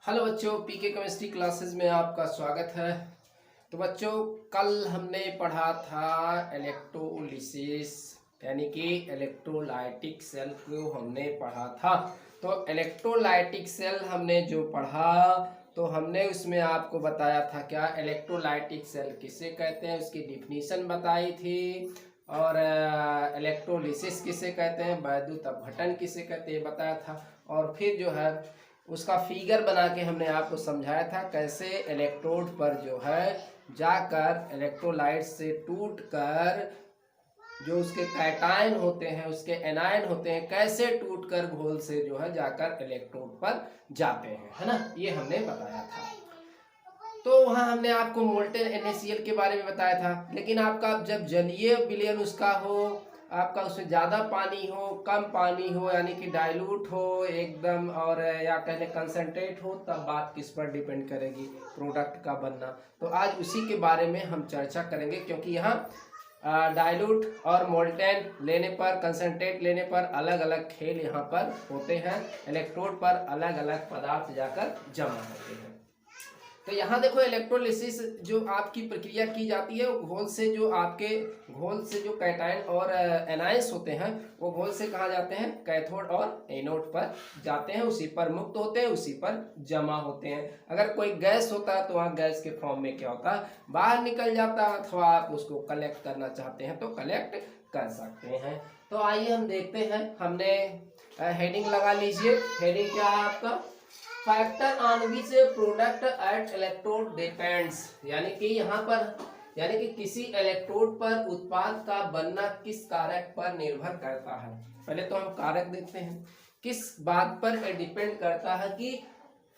Hello बच्चों, पीके chemistry classes में आपका स्वागत है। तो बच्चों, कल हमने पढ़ा था इलेक्ट्रोलिसिस यानी कि इलेक्ट्रोलाइटिक सेल को हमने पढ़ा था। तो इलेक्ट्रोलाइटिक सेल हमने जो पढ़ा तो हमने उसमें आपको बताया था क्या इलेक्ट्रोलाइटिक सेल किसे कहते हैं, उसकी डिफिनीशन बताई थी। और इलेक्ट्रोलिसिस किसे कहते हैं, वैद्युत अपघटन किसे कहते हैं बताया था। और फिर जो है उसका फिगर बना के हमने आपको समझाया था कैसे इलेक्ट्रोड पर जो है जाकर इलेक्ट्रोलाइट से टूट कर जो उसके कैटायन होते हैं उसके एनायन होते हैं कैसे टूटकर घोल से जो है जाकर इलेक्ट्रोड पर जाते हैं, है ना। ये हमने बताया था। तो वहाँ हमने आपको मोल्टेन NaCl के बारे में बताया था। लेकिन आपका जब जलीय विलयन उसका हो, आपका उसमें ज़्यादा पानी हो कम पानी हो यानी कि डाइल्यूट हो एकदम और या कहने कंसंट्रेट हो, तब बात किस पर डिपेंड करेगी, प्रोडक्ट का बनना। तो आज उसी के बारे में हम चर्चा करेंगे, क्योंकि यहाँ डाइल्यूट और मोल्टेन लेने पर कंसंट्रेट लेने पर अलग अलग खेल यहाँ पर होते हैं। इलेक्ट्रोड पर अलग अलग पदार्थ जाकर जमा होते हैं। तो यहाँ देखो इलेक्ट्रोलिसिस जो आपकी प्रक्रिया की जाती है वो घोल से जो आपके घोल से जो कैटायन और एनायंस होते हैं वो घोल से कहाँ जाते हैं, कैथोड और एनोड पर जाते हैं, उसी पर मुक्त होते हैं, उसी पर जमा होते हैं। अगर कोई गैस होता है तो वहाँ गैस के फॉर्म में क्या होता है, बाहर निकल जाता है, अथवा आप उसको कलेक्ट करना चाहते हैं तो कलेक्ट कर सकते हैं। तो आइए हम देखते हैं। हमने हेडिंग लगा लीजिए। हेडिंग क्या है आपका, factor on which product at electrode depends, यानी कि यहाँ पर यानी कि किसी इलेक्ट्रोड पर उत्पाद का बनना किस कारक पर निर्भर करता है। पहले तो हम कारक देखते हैं किस बात पर डिपेंड करता है कि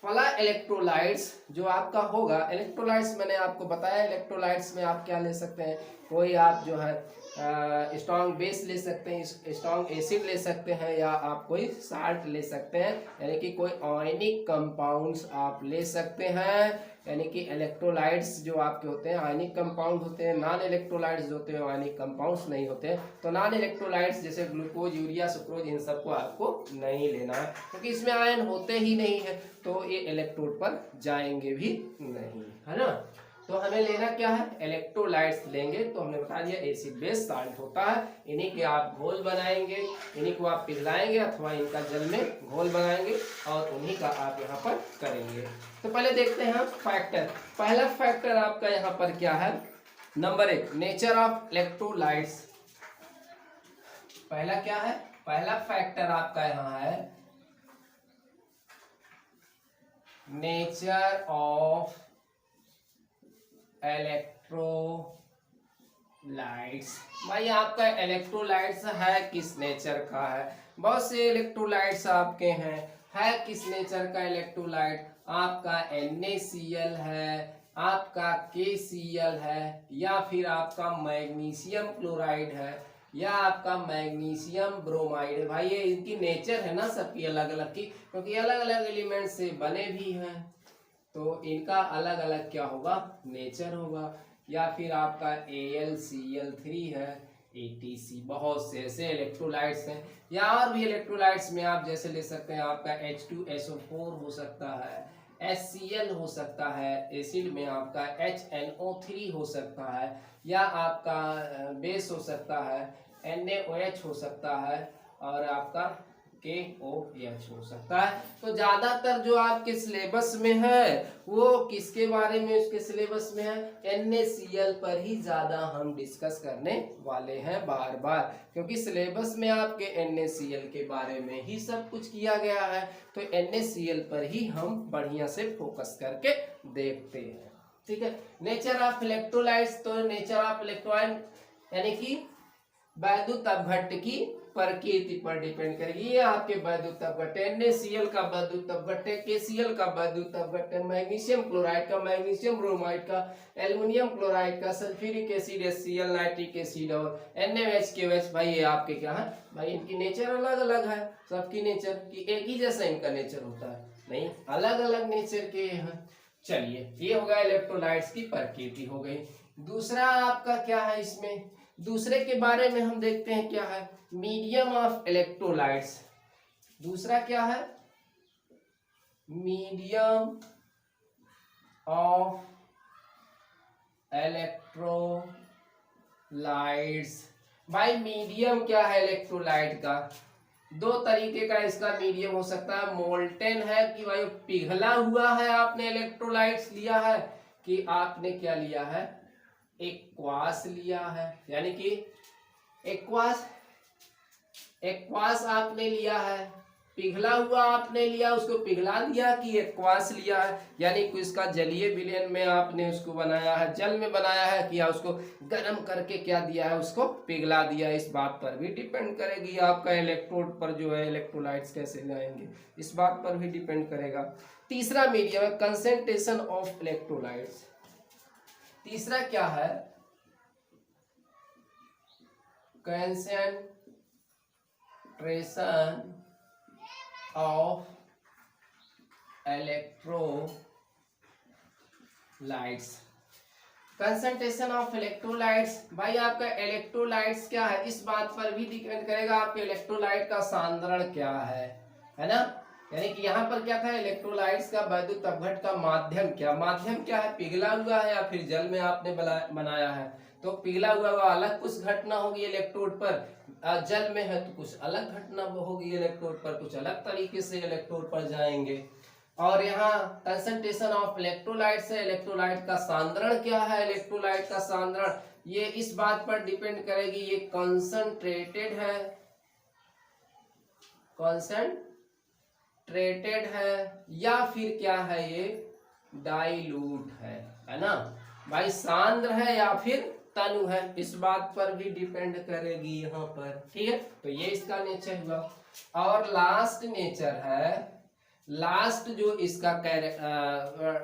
फला इलेक्ट्रोलाइट्स जो आपका होगा। इलेक्ट्रोलाइट्स मैंने आपको बताया, इलेक्ट्रोलाइट्स में आप क्या ले सकते हैं, कोई आप जो है स्ट्रॉन्ग बेस ले सकते हैं, स्ट्रॉन्ग एसिड ले सकते हैं, या आप कोई साल्ट ले सकते हैं, यानी कि कोई आयनिक कंपाउंड्स आप ले सकते हैं। यानी कि इलेक्ट्रोलाइट्स जो आपके होते हैं आयनिक कंपाउंड होते हैं, नॉन इलेक्ट्रोलाइट्स जो होते हैं आयनिक कंपाउंड्स नहीं होते। तो नॉन इलेक्ट्रोलाइट्स जैसे ग्लूकोज, यूरिया, सुक्रोज, इन सबको आपको नहीं लेना है, क्योंकि इसमें आयन होते ही नहीं है, तो ये इलेक्ट्रोड पर जाएंगे भी नहीं, है ना। तो हमें लेना क्या है, इलेक्ट्रोलाइट्स लेंगे। तो हमने बता दिया एसिड बेस साल्ट होता है, इन्हीं के आप घोल बनाएंगे, इन्हीं को आप पिघलाएंगे अथवा इनका जल में घोल बनाएंगे और उन्हीं का आप यहाँ पर करेंगे। तो पहले देखते हैं हम फैक्टर। पहला फैक्टर आपका यहाँ पर क्या है, नंबर 1 नेचर ऑफ इलेक्ट्रोलाइट्स। पहला क्या है, पहला फैक्टर आपका यहाँ है नेचर ऑफ इलेक्ट्रोलाइट्स। भाई आपका इलेक्ट्रोलाइट्स है किस नेचर का है, बहुत से इलेक्ट्रोलाइट्स आपके हैं, है किस नेचर का इलेक्ट्रोलाइट, आपका NaCl है, आपका KCl है, या फिर आपका मैग्नीशियम क्लोराइड है, या आपका मैग्नीशियम ब्रोमाइड है। भाई ये इनकी नेचर है ना सबकी अलग अलग की, क्योंकि अलग अलग एलिमेंट से बने भी हैं, तो इनका अलग अलग क्या होगा, नेचर होगा। या फिर आपका AlCl3 है, ATC, बहुत से ऐसे इलेक्ट्रोलाइट्स हैं। या और भी इलेक्ट्रोलाइट्स में आप जैसे ले सकते हैं आपका H2SO4 हो सकता है, HCl हो सकता है, एसिड में आपका HNO3 हो सकता है, या आपका बेस हो सकता है NaOH हो सकता है, और आपका KOH हो सकता है। तो ज्यादातर जो आपके सिलेबस में है वो किसके बारे में उसके सिलेबस में है, NaCl पर ही ज्यादा हम डिस्कस करने वाले हैं बार बार, क्योंकि सिलेबस में आपके NaCl के बारे में ही सब कुछ किया गया है। तो NaCl पर ही हम बढ़िया से फोकस करके देखते हैं, ठीक है। नेचर ऑफ इलेक्ट्रोलाइट्स, तो नेचर ऑफ इलेक्ट्रोलाइट यानी कि वैद्युत अपघट्ट की प्रकृति पर डिपेंड करेगी। ये आपके वैद्युत अपघट्ट, NaCl का वैद्युत अपघट्ट है, KCl का वैद्युत अपघट्ट है, मैग्नीशियम क्लोराइड का, मैग्नीशियम ब्रोमाइड का, एल्युमिनियम क्लोराइड का, sulphuric acid HCl, nitric acid और NaOH KOH। भाई ये आपके क्या है, भाई इनकी नेचर अलग अलग है, सबकी नेचर की एक ही जैसा इनका नेचर होता है नहीं, अलग अलग नेचर के हैं। चलिए ये हो गया इलेक्ट्रोलाइट्स की प्रकृति हो गई। दूसरा आपका क्या है, इसमें दूसरे के बारे में हम देखते हैं क्या है, मीडियम ऑफ इलेक्ट्रोलाइट्स। दूसरा क्या है, मीडियम ऑफ इलेक्ट्रोलाइट्स। भाई मीडियम क्या है इलेक्ट्रोलाइट का? दो तरीके का इसका मीडियम हो सकता है। मोल्टेन है कि भाई पिघला हुआ है, आपने इलेक्ट्रोलाइट्स लिया है, कि आपने क्या लिया है, एक्वास लिया है। यानी कि एक्वास आपने लिया है, पिघला हुआ आपने लिया, उसको पिघला दिया, कि एक्वास लिया है, यानी कि इसका जलीय विलयन में आपने उसको बनाया है, जल में बनाया है, किया उसको गर्म करके क्या दिया है, उसको पिघला दिया। इस बात पर भी डिपेंड करेगी आपका इलेक्ट्रोड पर जो है इलेक्ट्रोलाइट्स कैसे लाएंगे, इस बात पर भी डिपेंड करेगा। तीसरा मीडियम है कंसेंट्रेशन ऑफ इलेक्ट्रोलाइट्स। तीसरा क्या है, concentration of electrolytes. Concentration of electrolytes, भाई आपका इलेक्ट्रोलाइट्स क्या है, इस बात पर भी डिपेंड करेगा आपके इलेक्ट्रोलाइट का सांद्रण क्या है ना। यानी कि यहाँ पर क्या था, इलेक्ट्रोलाइट्स का वैद्युत अपघट का माध्यम क्या है, पिघला हुआ है या फिर जल में आपने बनाया है। तो पिघला हुआ अलग कुछ घटना होगी इलेक्ट्रोड पर, जल में है तो कुछ अलग घटना होगी इलेक्ट्रोड पर, कुछ अलग तरीके से इलेक्ट्रोड पर जाएंगे। और यहाँ कंसंट्रेशन ऑफ इलेक्ट्रोलाइट्स है, इलेक्ट्रोलाइट का सांद्रण क्या है, इलेक्ट्रोलाइट का सांद्रण ये इस बात पर डिपेंड करेगी, ये कंसंट्रेटेड है या फिर क्या है, ये डाइल्यूट है ना। भाई सांद्र है या फिर तनु है, इस बात पर भी डिपेंड करेगी यहाँ पर, ठीक है। तो ये इसका नेचर हुआ। और लास्ट नेचर है, लास्ट जो इसका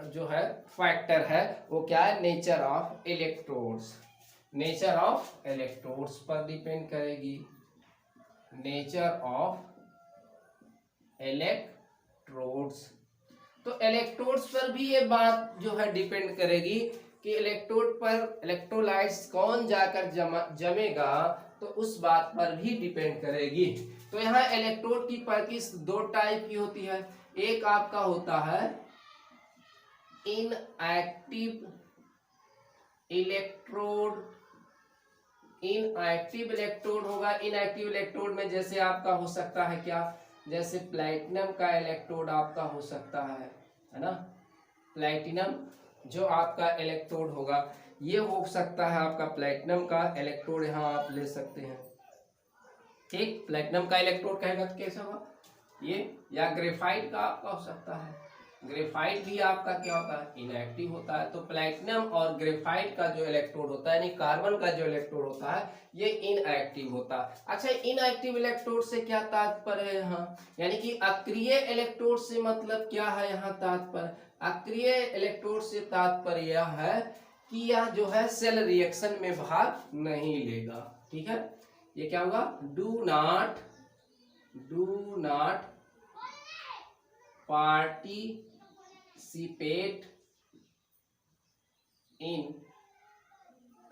जो है फैक्टर है वो क्या है, nature of electrodes. Nature of electrodes पर डिपेंड करेगी, नेचर ऑफ इलेक्ट्रोड्स। तो इलेक्ट्रोड्स पर भी ये बात जो है डिपेंड करेगी कि इलेक्ट्रोड पर इलेक्ट्रोलाइट्स कौन जाकर जमेगा, तो उस बात पर भी डिपेंड करेगी। तो यहाँ इलेक्ट्रोड की प्रकृति दो टाइप की होती है। एक आपका होता है इनएक्टिव इलेक्ट्रोड, इनएक्टिव इलेक्ट्रोड होगा। इनएक्टिव इलेक्ट्रोड में जैसे आपका हो सकता है क्या, जैसे प्लैटिनम का इलेक्ट्रोड आपका हो सकता है ना। प्लैटिनम जो आपका इलेक्ट्रोड होगा ये हो सकता है आपका प्लैटिनम का इलेक्ट्रोड, यहाँ आप ले सकते हैं, ठीक। प्लैटिनम का इलेक्ट्रोड कहेगा तो कैसा होगा ये, या ग्रेफाइट का आपका हो सकता है। ग्रेफाइट भी आपका क्या होता है, इनएक्टिव होता है। तो प्लैटिनम और ग्रेफाइट का जो इलेक्ट्रोड होता है, यानी कार्बन का जो इलेक्ट्रोड होता है, ये इनएक्टिव होता है। अच्छा, इनएक्टिव इलेक्ट्रोड से क्या तात्पर्य है यहाँ, यानी कि अक्रिय इलेक्ट्रोड से मतलब क्या है यहाँ तात्पर्य, अक्रिय इलेक्ट्रोड से तात्पर्य यह है कि यह जो है सेल रिएक्शन में भाग नहीं लेगा, ठीक है। ये क्या होगा, do not participate in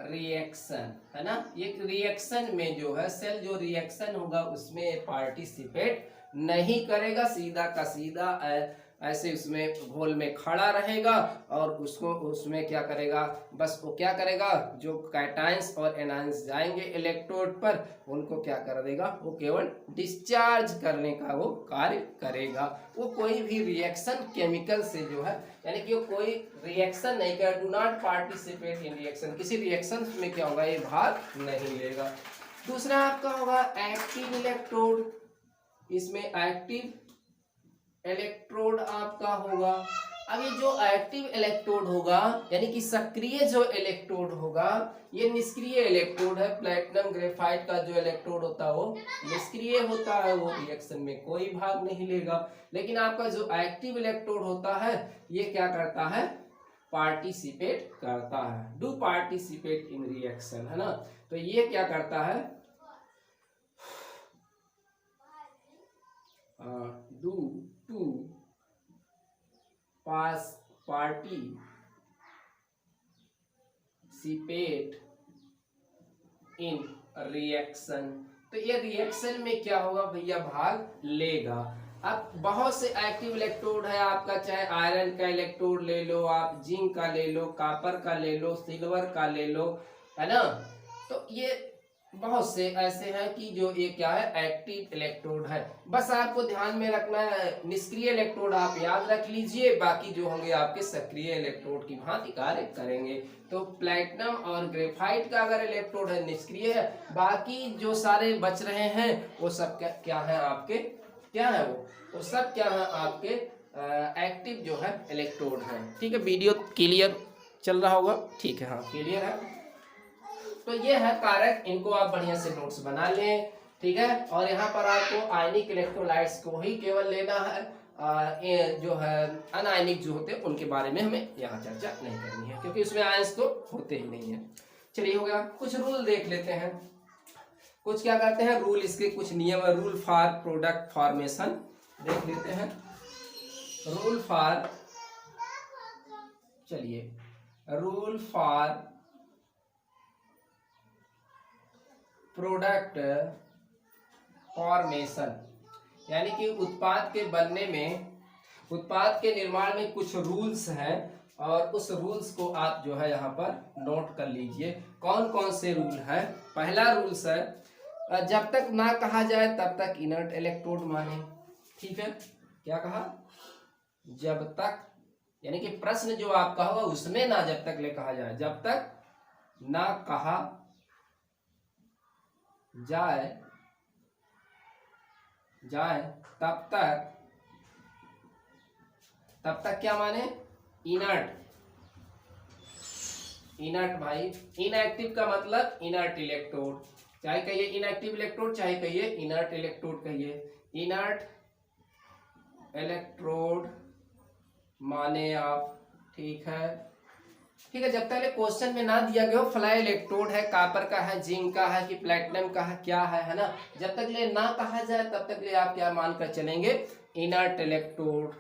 reaction, है ना। ये रिएक्शन में जो है सेल जो रिएक्शन होगा उसमें पार्टिसिपेट नहीं करेगा, सीधा का सीधा ऐसे उसमें घोल में खड़ा रहेगा और उसको उसमें क्या करेगा, बस वो क्या करेगा, जो कैटायंस और एनायंस जाएंगे इलेक्ट्रोड पर उनको क्या कर देगा, वो केवल डिस्चार्ज करने का वो कार्य करेगा। वो कोई भी रिएक्शन केमिकल से जो है, यानी कि वो कोई रिएक्शन नहीं करेगा। Do not participate in reaction, किसी रिएक्शन में क्या होगा, ये भाग नहीं लेगा। दूसरा आपका होगा एक्टिव इलेक्ट्रोड, इसमें एक्टिव इलेक्ट्रोड आपका होगा। अब ये जो एक्टिव इलेक्ट्रोड होगा, यानी कि सक्रिय जो इलेक्ट्रोड होगा, ये निष्क्रिय इलेक्ट्रोड है। प्लैटिनम ग्रेफाइट का जो इलेक्ट्रोड होता है वो निष्क्रिय होता है, वो रिएक्शन में कोई भाग नहीं लेगा। लेकिन आपका जो एक्टिव इलेक्ट्रोड होता है ये क्या करता है, पार्टिसिपेट करता है, डू पार्टिसिपेट इन रिएक्शन, है ना। तो ये क्या करता है, do to participate in reaction. तो ये रिएक्शन में क्या होगा भैया, भाग लेगा। अब बहुत से एक्टिव इलेक्ट्रोड है आपका, चाहे आयरन का इलेक्ट्रोड ले लो आप, जिंक का ले लो, कॉपर का ले लो, सिल्वर का ले लो, है ना। तो ये बहुत से ऐसे हैं कि जो ये क्या है, एक्टिव इलेक्ट्रोड है। बस आपको ध्यान में रखना है, निष्क्रिय इलेक्ट्रोड आप याद रख लीजिए, बाकी जो होंगे आपके सक्रिय इलेक्ट्रोड की भांति कार्य करेंगे। तो प्लैटिनम और ग्रेफाइट का अगर इलेक्ट्रोड है निष्क्रिय है, बाकी जो सारे बच रहे हैं वो सब क्या है आपके, क्या है वो सब क्या है आपके एक्टिव जो है इलेक्ट्रोड है। ठीक है, वीडियो क्लियर चल रहा होगा, ठीक है, हाँ क्लियर है। तो ये है कारक, इनको आप बढ़िया से नोट्स बना लें, ठीक है। और यहाँ पर आपको आयनिक इलेक्ट्रोलाइट्स को ही केवल लेना है, ये जो है अनायनिक जो होते हैं उनके बारे में हमें यहाँ चर्चा नहीं करनी है, क्योंकि उसमें आयंस तो होते ही नहीं है। चलिए हो गया, कुछ रूल देख लेते हैं, कुछ क्या करते हैं रूल, इसके कुछ नियम है। रूल फॉर प्रोडक्ट फॉर्मेशन देख लेते हैं। रूल फॉर, चलिए, रूल फॉर प्रोडक्ट फॉर्मेशन, यानी कि उत्पाद के बनने में, उत्पाद के निर्माण में कुछ रूल्स हैं, और उस रूल्स को आप जो है यहाँ पर नोट कर लीजिए। कौन कौन से रूल है। पहला रूल्स है, जब तक ना कहा जाए तब तक इनर्ट इलेक्ट्रोड माने। ठीक है, क्या कहा, जब तक, यानी कि प्रश्न जो आपका होगा उसमें ना जब तक ले कहा जाए, जब तक ना कहा जाए तब तक क्या माने, इनर्ट। इनर्ट भाई, इनएक्टिव का मतलब इनर्ट इलेक्ट्रोड, चाहे कहिए इनएक्टिव इलेक्ट्रोड, चाहे कहिए इनर्ट इलेक्ट्रोड, कहिए इनर्ट इलेक्ट्रोड माने आप। ठीक है, ठीक है, जब तक क्वेश्चन में ना दिया गया हो फ्लाई इलेक्ट्रोड है, कॉपर का है, जिंक का है कि प्लैटिनम का है, क्या है ना, जब तक ले ना कहा जाए तब तक ले आप क्या मानकर चलेंगे, इनर्ट इलेक्ट्रोड।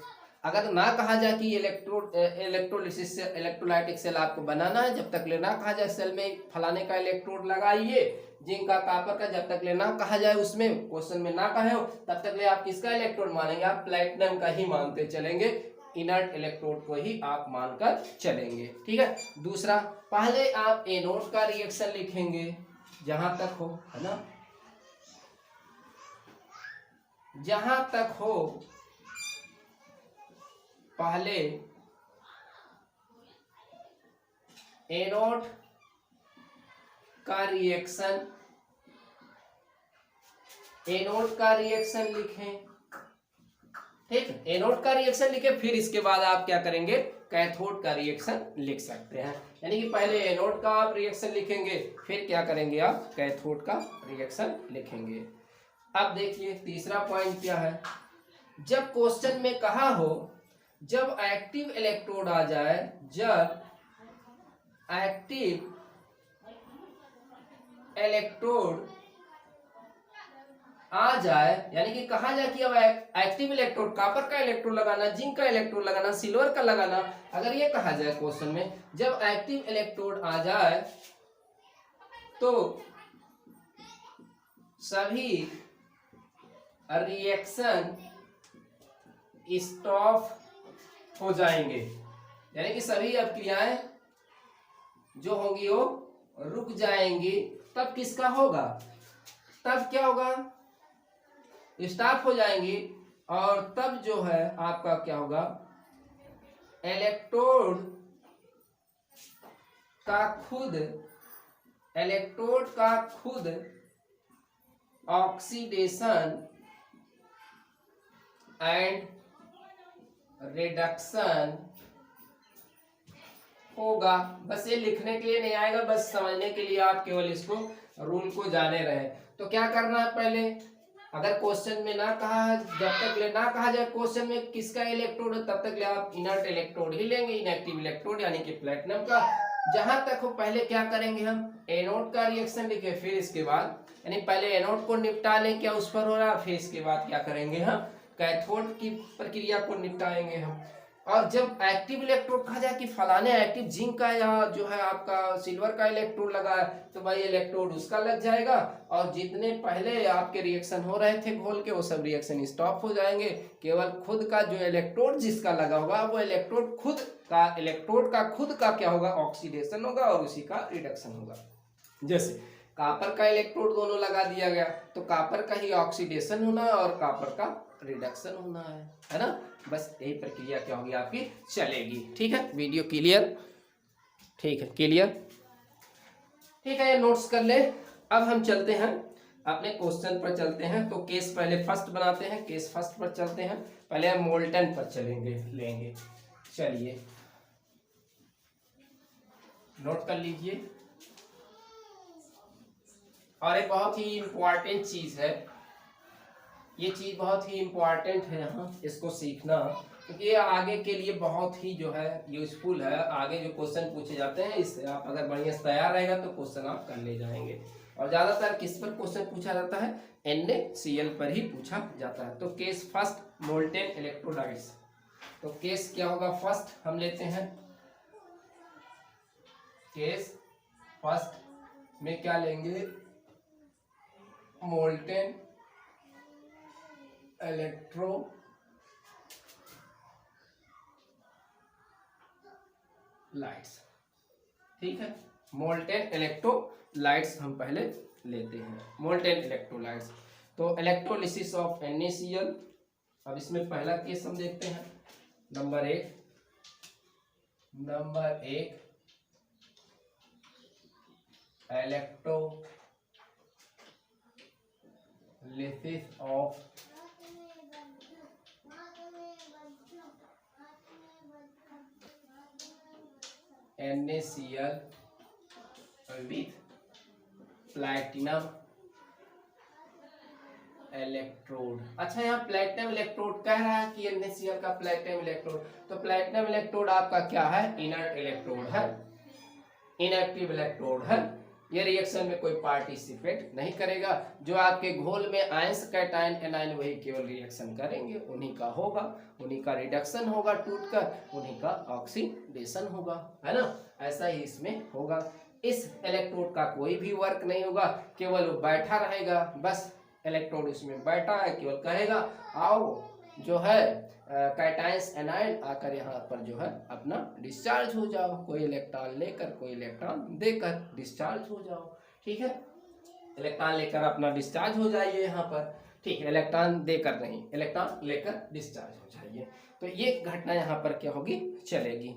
अगर ना कहा जाए कि इलेक्ट्रोड इलेक्ट्रोलिसिस से इलेक्ट्रोलाइटिक सेल आपको बनाना है, जब तक ले ना कहा जाए सेल में फलाने का इलेक्ट्रोड लगाइए, जिंक का, कॉपर का, जब तक ले ना कहा जाए, उसमें क्वेश्चन में ना कहे हो तब तक ले आप किसका इलेक्ट्रोड मानेंगे, आप प्लैटिनम का ही मानते चलेंगे, इनर्ट इलेक्ट्रोड को ही आप मानकर चलेंगे। ठीक है, दूसरा, पहले आप एनोड का रिएक्शन लिखेंगे जहां तक हो, है ना, जहां तक हो पहले एनोड का रिएक्शन, एनोड का रिएक्शन लिखें। ठीक है, एनोड का रिएक्शन लिखे, फिर इसके बाद आप क्या करेंगे, कैथोड का रिएक्शन लिख सकते हैं। यानी कि पहले एनोड का आप रिएक्शन लिखेंगे, फिर क्या करेंगे आप कैथोड का रिएक्शन लिखेंगे। अब देखिए तीसरा पॉइंट क्या है, जब क्वेश्चन में कहा हो जब एक्टिव इलेक्ट्रोड आ जाए, जब एक्टिव इलेक्ट्रोड आ जाए, यानी कि कहा जाए कि अब एक्टिव इलेक्ट्रोड, कॉपर का इलेक्ट्रोड लगाना, जिंक का इलेक्ट्रोड लगाना, सिल्वर का लगाना, अगर ये कहा जाए क्वेश्चन में, जब एक्टिव इलेक्ट्रोड आ जाए तो सभी रिएक्शन स्टॉप हो जाएंगे, यानी कि सभी अब क्रियाएं जो होंगी वो रुक जाएंगी। तब किसका होगा, तब क्या होगा, स्टॉप हो जाएंगी, और तब जो है आपका क्या होगा, इलेक्ट्रोड का खुद ऑक्सीडेशन एंड रिडक्शन होगा। बस ये लिखने के लिए नहीं आएगा, बस समझने के लिए आप केवल इसको रूल को जाने रहे। तो क्या करना है, पहले अगर क्वेश्चन में ना कहा, जब तक ले ना कहा जाए क्वेश्चन में किसका इलेक्ट्रोड है, तब तक ले आप इनर्ट इलेक्ट्रोड ही लेंगे, इनएक्टिव इलेक्ट्रोड यानी कि प्लैटिनम का। जहां तक हो पहले क्या करेंगे हम, एनोड का रिएक्शन लिखे, फिर इसके बाद यानी पहले एनोड को निपटा लें क्या उस पर हो रहा, फिर इसके बाद क्या करेंगे हम कैथोड की प्रक्रिया को निपटाएंगे हम। और जब एक्टिव इलेक्ट्रोड कहा जाए कि फलाने एक्टिव जिंक का या जो है आपका सिल्वर का इलेक्ट्रोड लगा है, तो भाई इलेक्ट्रोड उसका लग जाएगा, और जितने पहले आपके रिएक्शन हो रहे थे घोल के वो सब रिएक्शन स्टॉप हो जाएंगे। केवल खुद का जो इलेक्ट्रोड जिसका लगा होगा वो इलेक्ट्रोड का खुद का क्या होगा, ऑक्सीडेशन होगा और उसी का रिडक्शन होगा। जैसे कॉपर का इलेक्ट्रोड दोनों लगा दिया गया तो कॉपर का ही ऑक्सीडेशन होना है और कॉपर का रिडक्शन होना है ना। बस यही प्रक्रिया क्या होगी आपकी चलेगी। ठीक है, वीडियो क्लियर? ठीक है, क्लियर? ठीक है, ये नोट्स कर ले। अब हम चलते हैं अपने क्वेश्चन पर चलते हैं। तो केस पहले फर्स्ट बनाते हैं, केस फर्स्ट पर चलते हैं। पहले हम मोल्टन पर लेंगे। चलिए नोट कर लीजिए। और एक बहुत ही इम्पोर्टेंट चीज है, ये चीज बहुत ही इम्पोर्टेंट है यहाँ इसको सीखना, क्योंकि ये आगे के लिए बहुत ही जो है यूजफुल है। आगे जो क्वेश्चन पूछे जाते हैं इससे आप अगर बढ़िया से तैयार रहेगा तो क्वेश्चन आप कर ले जाएंगे। और ज्यादातर किस पर क्वेश्चन पूछा जाता है, NaCl पर ही पूछा जाता है। तो केस फर्स्ट मोल्टेन इलेक्ट्रोलाइट्स। तो केस क्या होगा, फर्स्ट हम लेते हैं, केस फर्स्ट में क्या लेंगे, मोल्टेन इलेक्ट्रोलाइट्स। ठीक है, मोल्टेन इलेक्ट्रोलाइट्स हम पहले लेते हैं, मोल्टेन इलेक्ट्रोलाइट्स। तो इलेक्ट्रोलिसिस ऑफ NaCl। अब इसमें पहला केस हम देखते हैं, नंबर एक electrolysis of NaCl with platinum electrode. अच्छा, यहाँ प्लैटिनम इलेक्ट्रोड कह रहा है कि NaCl का प्लैटिनम इलेक्ट्रोड। तो प्लैटिनम इलेक्ट्रोड आपका क्या है, इनर्ट इलेक्ट्रोड है, इनएक्टिव इलेक्ट्रोड है। ये रिएक्शन में कोई पार्टिसिपेट नहीं करेगा। जो आपके घोल में आयंस कैटायन एनायन वही केवल रिएक्शन करेंगे, उन्हीं का होगा, उन्हीं का रिडक्शन होगा टूटकर, उन्हीं का ऑक्सीडेशन होगा, है ना। ऐसा ही इसमें होगा। इस इलेक्ट्रोड का कोई भी वर्क नहीं होगा, केवल वो बैठा रहेगा। बस इलेक्ट्रोड इसमें बैठा है, केवल कहेगा आओ जो है कैटायंस एनायन आकर यहाँ पर जो है अपना डिस्चार्ज हो जाओ, कोई इलेक्ट्रॉन लेकर कोई इलेक्ट्रॉन देकर डिस्चार्ज हो जाओ। ठीक है, इलेक्ट्रॉन लेकर अपना डिस्चार्ज हो जाइए यहाँ पर। ठीक है, इलेक्ट्रॉन देकर नहीं, इलेक्ट्रॉन लेकर डिस्चार्ज हो जाइए। तो ये घटना यहाँ पर क्या होगी, चलेगी।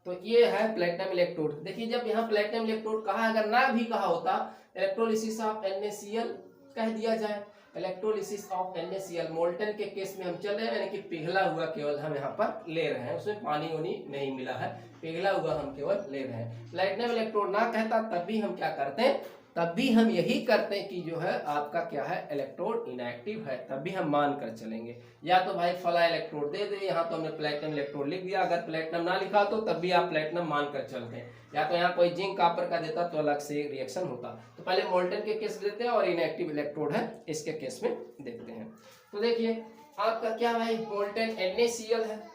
तो ये है प्लैटिनम इलेक्ट्रोड। देखिए, जब यहाँ प्लैटिनम इलेक्ट्रोड कहा, अगर ना भी कहा होता इलेक्ट्रोलिसिस ऑफ NaCl कह दिया जाए, इलेक्ट्रोलिसिस ऑफ NaCl। मोल्टन के केस में हम चल रहे हैं, यानी कि पिघला हुआ केवल हम यहाँ पर ले रहे हैं, उसमें पानी वानी नहीं मिला है, पिघला हुआ हम केवल ले रहे हैं। प्लैटिनम इलेक्ट्रोड ना कहता तब भी हम क्या करते हैं, तब भी हम यही करते हैं कि जो है आपका क्या है, इलेक्ट्रोड इनएक्टिव है, तब भी हम मान कर चलेंगे। या तो भाई फला इलेक्ट्रोड दे दे, यहाँ तो हमने प्लैटिनम इलेक्ट्रोड लिख दिया, अगर प्लैटिनम ना लिखा तो तब भी आप प्लैटिनम मान कर चलते हैं। या तो यहाँ कोई जिंक कॉपर का देता तो अलग से रिएक्शन होता। तो पहले मोल्टन के केस देते हैं और इनएक्टिव इलेक्ट्रोड है इसके केस में देखते हैं। तो देखिए आपका क्या भाई, मोल्टन NaCl है।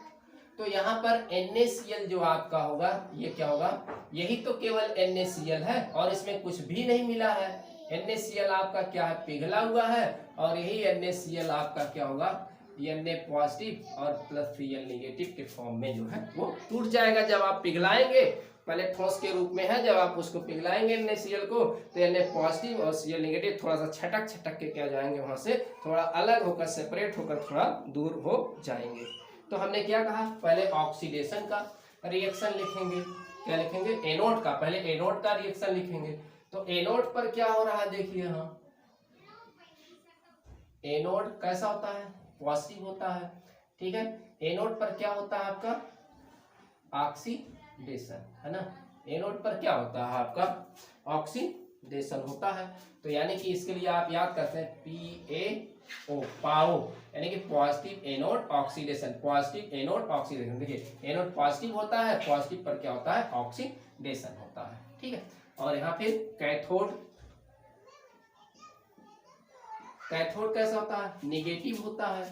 तो यहाँ पर NaCl जो आपका होगा ये क्या होगा, यही तो केवल NaCl है और इसमें कुछ भी नहीं मिला है। NaCl आपका क्या है, पिघला हुआ है, और यही NaCl आपका क्या होगा, Na पॉजिटिव और प्लस Cl नेगेटिव के फॉर्म में जो है वो टूट जाएगा जब आप पिघलाएंगे। पहले ठोस के रूप में है, जब आप उसको पिघलाएंगे NaCl को तो Na पॉजिटिव और Cl नेगेटिव थोड़ा सा छटक के क्या जाएंगे, वहां से थोड़ा अलग होकर, सेपरेट होकर थोड़ा दूर हो जाएंगे। तो हमने क्या कहा, पहले ऑक्सीडेशन का रिएक्शन लिखेंगे। क्या लिखेंगे, एनोड का, पहले एनोड का रिएक्शन लिखेंगे। तो एनोड पर क्या हो रहा है, देखिए यहाँ एनोड कैसा होता है, पॉजिटिव होता है। ठीक है, एनोड पर क्या होता है आपका, ऑक्सीडेशन, है ना। एनोड पर क्या होता है आपका, ऑक्सीडेशन होता है। तो यानी कि इसके लिए आप याद करते हैं PaO, पाओ, यानी कि positive anode oxidation, positive anode oxidation. देखिए एनोड पॉजिटिव होता है, पॉजिटिव पर क्या होता है, ऑक्सीडेशन होता है। ठीक है, और यहाँ फिर कैथोड, कैथोड कैसा होता है, निगेटिव होता है।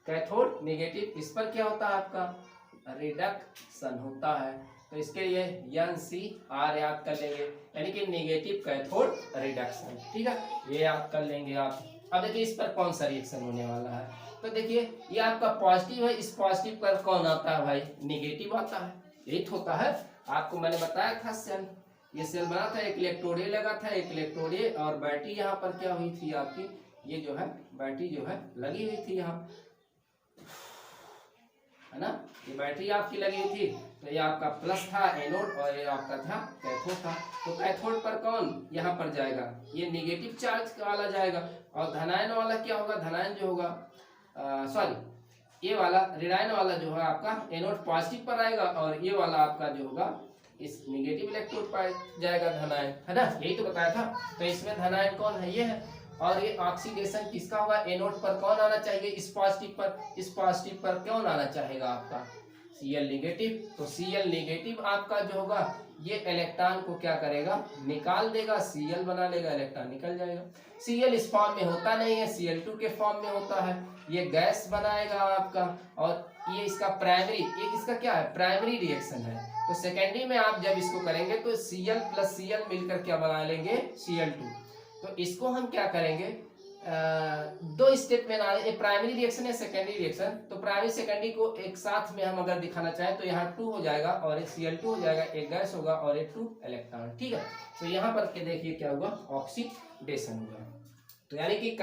कैथोड निगेटिव, इस पर क्या होता है आपका रिडक्शन होता है। तो इसके लिए NCR याद कर लेंगे, यानी कि नेगेटिव कैथोड रिडक्शन। ठीक है, ये याद कर लेंगे आप। अब देखिए इस पर कौन सा रिएक्शन होने वाला है। तो देखिए ये आपका पॉजिटिव है, इस पॉजिटिव पर कौन आता है भाई, नेगेटिव आता है। यही होता है, आपको मैंने बताया था सेल, ये सेल बना था, एक इलेक्ट्रोड लगा था, एक इलेक्ट्रोड, और बैटरी यहाँ पर क्या हुई थी आपकी, ये जो है बैटरी जो है लगी हुई थी यहाँ, है ना, ये बैटरी आपकी लगी हुई थी। तो ये आपका प्लस था एनोड और ये आपका था कैथोड था। तो कैथोड पर कौन यहाँ पर जाएगा, ये नेगेटिव चार्ज वाला जाएगा, और धनायन वाला क्या होगा, धनायन जो होगा सॉरी ये वाला ऋणायन वाला जो है आपका एनोड पॉजिटिव पर आएगा, और ये वाला आपका जो होगा इस नेगेटिव इलेक्ट्रोड पर जाएगा धनायन, है ना, यही तो बताया था। तो इसमें धनायन कौन है, ये है। और ये ऑक्सीडेशन किसका होगा, एनोड पर कौन आना चाहिए, इस पॉजिटिव पर, इस पॉजिटिव पर कौन आना चाहेगा आपका Cl नेगेटिव। तो Cl नेगेटिव आपका जो होगा ये इलेक्ट्रॉन को क्या करेगा, निकाल देगा, Cl बना लेगा, इलेक्ट्रॉन निकल जाएगा। Cl इस फॉर्म में होता नहीं है, Cl2 के फॉर्म में होता है, ये गैस बनाएगा आपका। और ये इसका प्राइमरी, ये इसका क्या है, प्राइमरी रिएक्शन है। तो सेकेंडरी में आप जब इसको करेंगे तो Cl प्लस Cl मिलकर क्या बना लेंगे, Cl2। तो इसको हम क्या करेंगे, दो स्टेप में ना, एक प्राइमरी रिएक्शन है, सेकेंडरी रिएक्शन। तो प्राइमरी सेकेंडरी को एक साथ में हम अगर दिखाना चाहें तो यहाँ 2 हो जाएगा, और एक Cl2 हो जाएगा, एक गैस होगा और एक 2 इलेक्ट्रॉन। ठीक है, तो यहाँ पर के देखिए क्या हुआ, ऑक्सीडेशन हुआ। तो यानी कि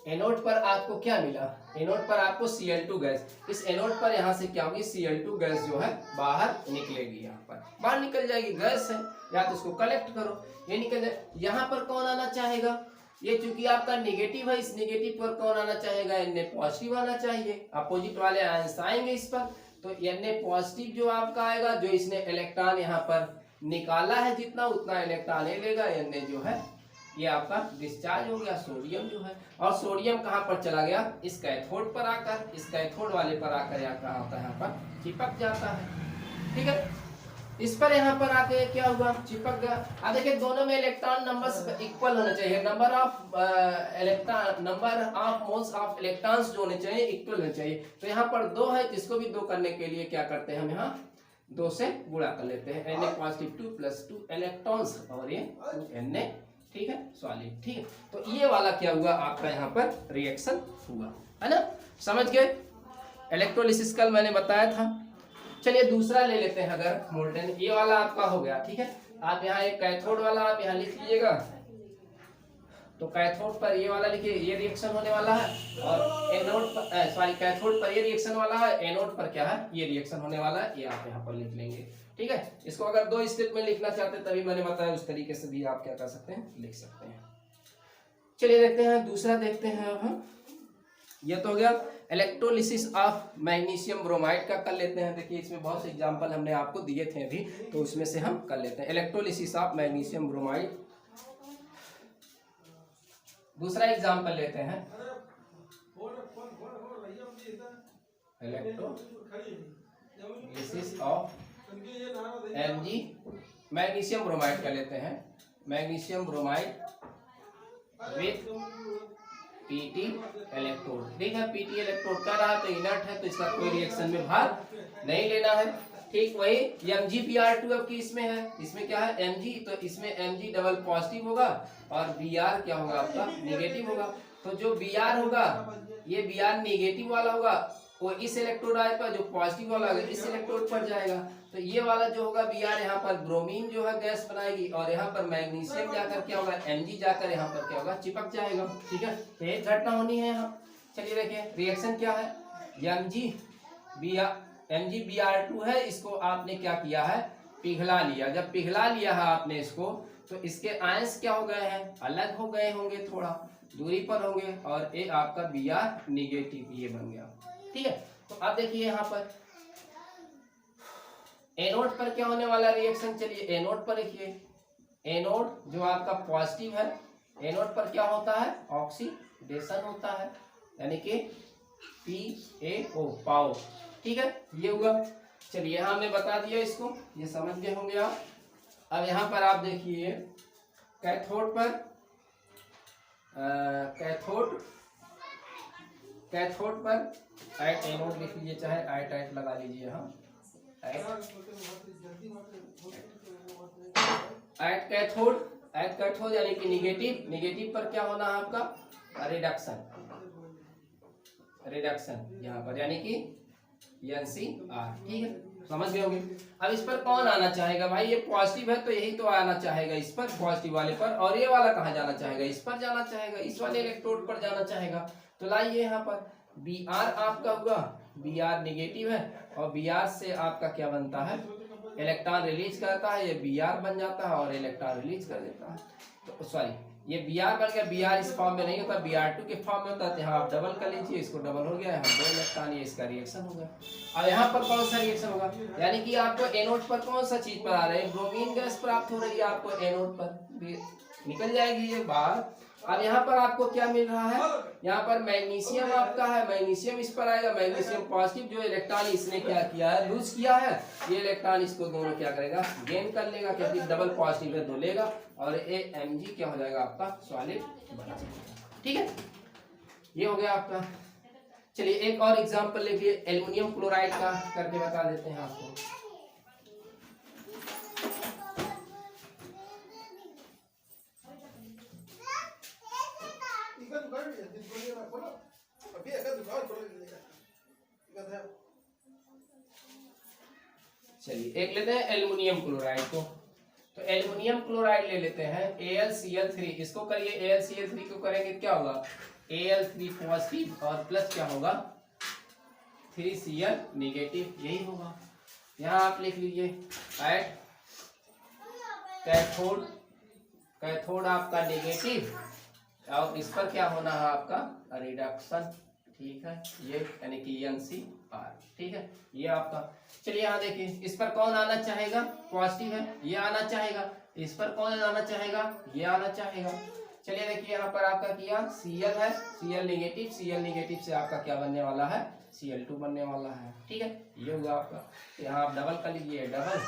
एनोड पर आपको क्या मिला, एनोड पर आपको Cl2 गैस, इस एनोड पर यहाँ से क्या होगी, Cl2 गैस जो है बाहर निकलेगी, यहाँ पर बाहर निकल जाएगी, गैस है, या तो उसको कलेक्ट करो, ये निकल जाए। यहाँ पर कौन आना चाहेगा, ये चूंकि आपका नेगेटिव है, इस नेगेटिव पर कौन आना चाहेगा, Na पॉजिटिव आना चाहिए, अपोजिट वाले आयंस आएंगे इस पर। तो Na पॉजिटिव जो आपका आएगा, जो इसने इलेक्ट्रॉन यहाँ पर निकाला है जितना, उतना इलेक्ट्रॉन ले लेगा, Na जो है ये आपका डिस्चार्ज हो गया, सोडियम जो है। और सोडियम कहाँ पर चला गया, इस कैथोड पर आकर, इस कैथोड वाले पर आकर यहाँ कहाँ होता है, यहाँ पर चिपक जाता है। ठीक है, इस पर यहाँ पर आके क्या हुआ, चिपक गया। अब देखिए दोनों में इलेक्ट्रॉन नंबर इक्वल होने चाहिए, number of electron, number of moles of electrons जो होने चाहिए इक्वल होने चाहिए। तो यहाँ पर 2 है, जिसको भी 2 करने के लिए क्या करते हैं हम यहाँ 2 से गुणा कर लेते हैं, Na पॉजिटिव 2 प्लस 2 इलेक्ट्रॉन्स, और ये 2Na, ठीक है, सॉलिड। ठीक है, तो ये वाला क्या हुआ आपका यहाँ पर रिएक्शन हुआ, है ना, समझ गए। इलेक्ट्रोलिसिस कल मैंने बताया था। चलिए दूसरा ले लेते हैं, अगर मोल्टेन, ये वाला आपका हो गया। ठीक है, आप यहाँ एक कैथोड वाला आप यहाँ लिख लीजिएगा, तो कैथोड पर ये वाला लिखिए, ये रिएक्शन होने वाला है, और एनोड पर सॉरी कैथोड पर ये रिएक्शन वाला है, एनोड पर क्या है, ये रिएक्शन होने वाला है, ये आप यहाँ पर लिख लेंगे। ठीक है, इसको अगर 2 स्टेप में लिखना चाहते हैं तभी मैंने बताया, उस तरीके से भी आप क्या कर सकते हैं, लिख सकते हैं। चलिए देखते हैं दूसरा, देखते हैं अब हम। ये तो हो गया इलेक्ट्रोलिसिस ऑफ मैग्नीशियम ब्रोमाइड का, कर लेते हैं। देखिए इसमें बहुत से एग्जांपल हमने आपको दिए थे अभी, तो उसमें से हम कर लेते हैं इलेक्ट्रोलिसिस ऑफ मैग्नीशियम ब्रोमाइड। दूसरा एग्जांपल लेते हैं, electrolysis of Mg magnesium bromide कर लेते हैं, magnesium bromide with Pt electrode. ठीक है, Pt इलेक्ट्रोड का रहा तो इनर्ट है, तो इसका कोई रिएक्शन में भाग नहीं लेना है। ठीक, वही MgBr2 अब की इसमें है, इसमें क्या है Mg, तो इसमें Mg डबल पॉजिटिव होगा और Br क्या होगा आपका नेगेटिव होगा। तो जो Br होगा ये Br नेगेटिव वाला होगा, वो इस इलेक्ट्रोड पर, जो पॉजिटिव वाला होगा इस इलेक्ट्रोड पर जाएगा। तो ये वाला जो होगा Br यहाँ पर ब्रोमीन जो है गैस बनाएगी, और यहाँ पर मैग्नीशियम जाकर क्या होगा, Mg जाकर यहाँ पर क्या होगा, चिपक जाएगा। ठीक है, तो एक घटना होनी है यहाँ। चलिए देखिए रिएक्शन क्या है, MgBr2 है, इसको आपने क्या किया है, पिघला लिया। जब पिघला लिया है आपने इसको, तो इसके आयंस क्या हो गए हैं, अलग हो गए होंगे, थोड़ा दूरी पर होंगे, और ये आपका Br नेगेटिव ये बन गया। ठीक है, तो अब देखिए यहाँ पर एनोड पर क्या होने वाला रिएक्शन, चलिए एनोड पर लिखिए। एनोड जो आपका पॉजिटिव है, एनोड पर क्या होता है, ऑक्सीडेशन होता है, यानी कि PaO पाओ। ठीक है, ये हुआ। चलिए यहाँ हमने बता दिया इसको, ये समझ गए होंगे आप। अब यहाँ पर आप देखिए कैथोड पर कैथोड पर आइट एनोड लिख लीजिए, चाहे आइट लगा लीजिए यहाँ, एट कैथोड यानी कि निगेटिव पर क्या होना है आपका रिडक्शन यहाँ पर यानी कि NCR। ठीक है, समझ गए होंगे। अब इस पर कौन आना चाहेगा भाई, ये पॉजिटिव है तो यही तो आना चाहेगा इस पर, पॉजिटिव वाले पर, और ये वाला कहाँ जाना चाहेगा, इस पर जाना चाहेगा, इस वाले इलेक्ट्रोड पर जाना चाहेगा। तो लाइए यहाँ पर Br आपका हुआ, Br निगेटिव है और Br से आपका क्या बनता है, इलेक्ट्रॉन रिलीज करता है, ये Br बन जाता है और इलेक्ट्रॉन रिलीज कर देता है। तो सॉरी, ये Br बन गया, Br इस फॉर्म में नहीं होता, Br2 के फॉर्म में होता है। यहाँ आप डबल कर लीजिए, इसको डबल हो गया, यहाँ 2 इलेक्ट्रॉन, ये इसका रिएक्शन हो गया। अब यहाँ पर कौन सा रिएक्शन होगा, यानी कि आपको एनोड पर कौन सा चीज पर आ रहा है, ब्रोमीन गैस प्राप्त हो रही है आपको एनोड पर, निकल जाएगी ये बाहर। अब यहाँ पर आपको क्या मिल रहा है, यहाँ पर मैग्नीशियम आपका है, मैग्नीशियम इस पर आएगा, मैग्नीशियम पॉजिटिव, जो इलेक्ट्रॉन इसने क्या किया है, लूज किया है, ये इलेक्ट्रॉन इसको दोनों क्या करेगा, गेन कर लेगा, क्योंकि डबल पॉजिटिव है, 2 लेगा और ये Mg क्या हो जाएगा आपका सॉलिड बना जाएगा। ठीक है, ये हो गया आपका। चलिए एक और एग्जांपल लेके एल्युमिनियम क्लोराइड का करके बता देते हैं आपको। चलिए एक लेते हैं एल्युमिनियम क्लोराइड को, तो एल्युमिनियम क्लोराइड ले लेते हैं AlCl3, इसको करिए AlCl3 को करेंगे क्या होगा, Al3 पॉजिटिव और प्लस क्या होगा 3Cl निगेटिव, यही होगा। यहाँ आप लिख लीजिए एट कैथोड आपका निगेटिव और इस पर क्या होना है आपका रिडक्शन। ठीक है, ये यानी कि NCR। ठीक है, ये आपका। चलिए यहाँ देखिए, इस पर कौन आना चाहेगा, पॉजिटिव है, ये आना चाहेगा, इस पर कौन आना चाहेगा, ये आना चाहेगा। चलिए देखिए यहाँ पर आपका किया Cl है, Cl निगेटिव से आपका क्या बनने वाला है, Cl2 बनने वाला है। ठीक है, ये होगा आपका। यहाँ आप डबल कर लीजिए, डबल,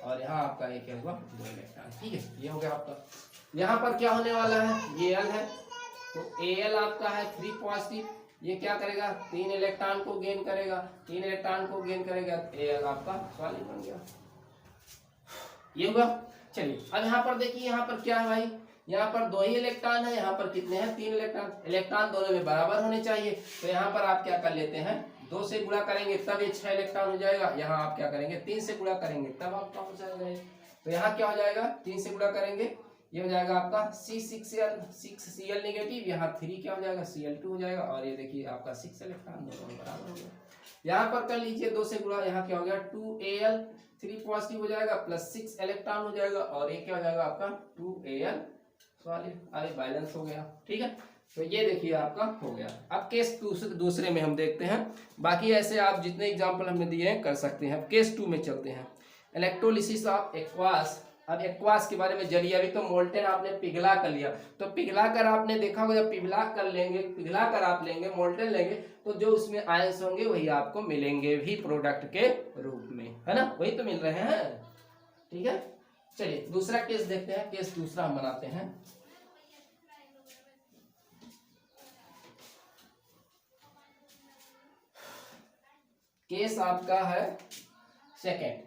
और यहाँ आपका एक क्या हुआ 2 इलेक्ट्रॉन। ठीक है, ये हो गया आपका। यहाँ पर क्या होने वाला है, ये Al है, तो Al आपका है 3 पॉजिटिव, ये क्या करेगा 3 इलेक्ट्रॉन को गेन करेगा, 3 इलेक्ट्रॉन को गेन करेगा, Al आपका सॉलिड बन गया, ये होगा। चलिए अब यहाँ पर देखिए, यहाँ पर क्या है भाई, यहाँ पर 2 ही इलेक्ट्रॉन है, यहाँ पर कितने हैं 3 इलेक्ट्रॉन दोनों में बराबर होने चाहिए। तो यहाँ पर आप क्या कर लेते हैं, 2 से गुणा करेंगे तब ये 6 इलेक्ट्रॉन हो जाएगा। यहाँ आप क्या करेंगे 3 से गुणा करेंगे तब आपका हो जाएगा। तो यहाँ क्या हो जाएगा, 3 से गुणा करेंगे, ये हो जाएगा आपका C6Cl निगेटिव, यहाँ 3 क्या हो जाएगा Cl2 हो जाएगा, और ये देखिए आपका 6 इलेक्ट्रॉन दोनों बराबर हो गया। यहाँ पर कर लीजिए 2 से गुणा, यहाँ क्या हो गया 2Al 3 पॉजिटिव हो जाएगा प्लस 6 इलेक्ट्रॉन हो जाएगा, और ये क्या हो जाएगा आपका 2Al सॉलिड, अरे बैलेंस हो गया। ठीक है, तो ये देखिए आपका हो गया। अब केस दूसरे में हम देखते हैं, बाकी ऐसे आप जितने एग्जाम्पल हमने दिए हैं कर सकते हैं। अब केस 2 में चलते हैं, इलेक्ट्रोलिसिस ऑफ एक्वास। अब एक्वास के बारे में जलिए, अभी तो मोल्टेन आपने पिघला कर लिया, तो पिघला कर आपने देखा होगा, जब पिघला कर आप लेंगे मोल्टेन लेंगे, तो जो उसमें आयंस होंगे वही आपको मिलेंगे भी प्रोडक्ट के रूप में, है ना, वही तो मिल रहे हैं। ठीक है, चलिए दूसरा केस देखते हैं, केस दूसरा हम बनाते हैं। केस आपका है सेकेंड,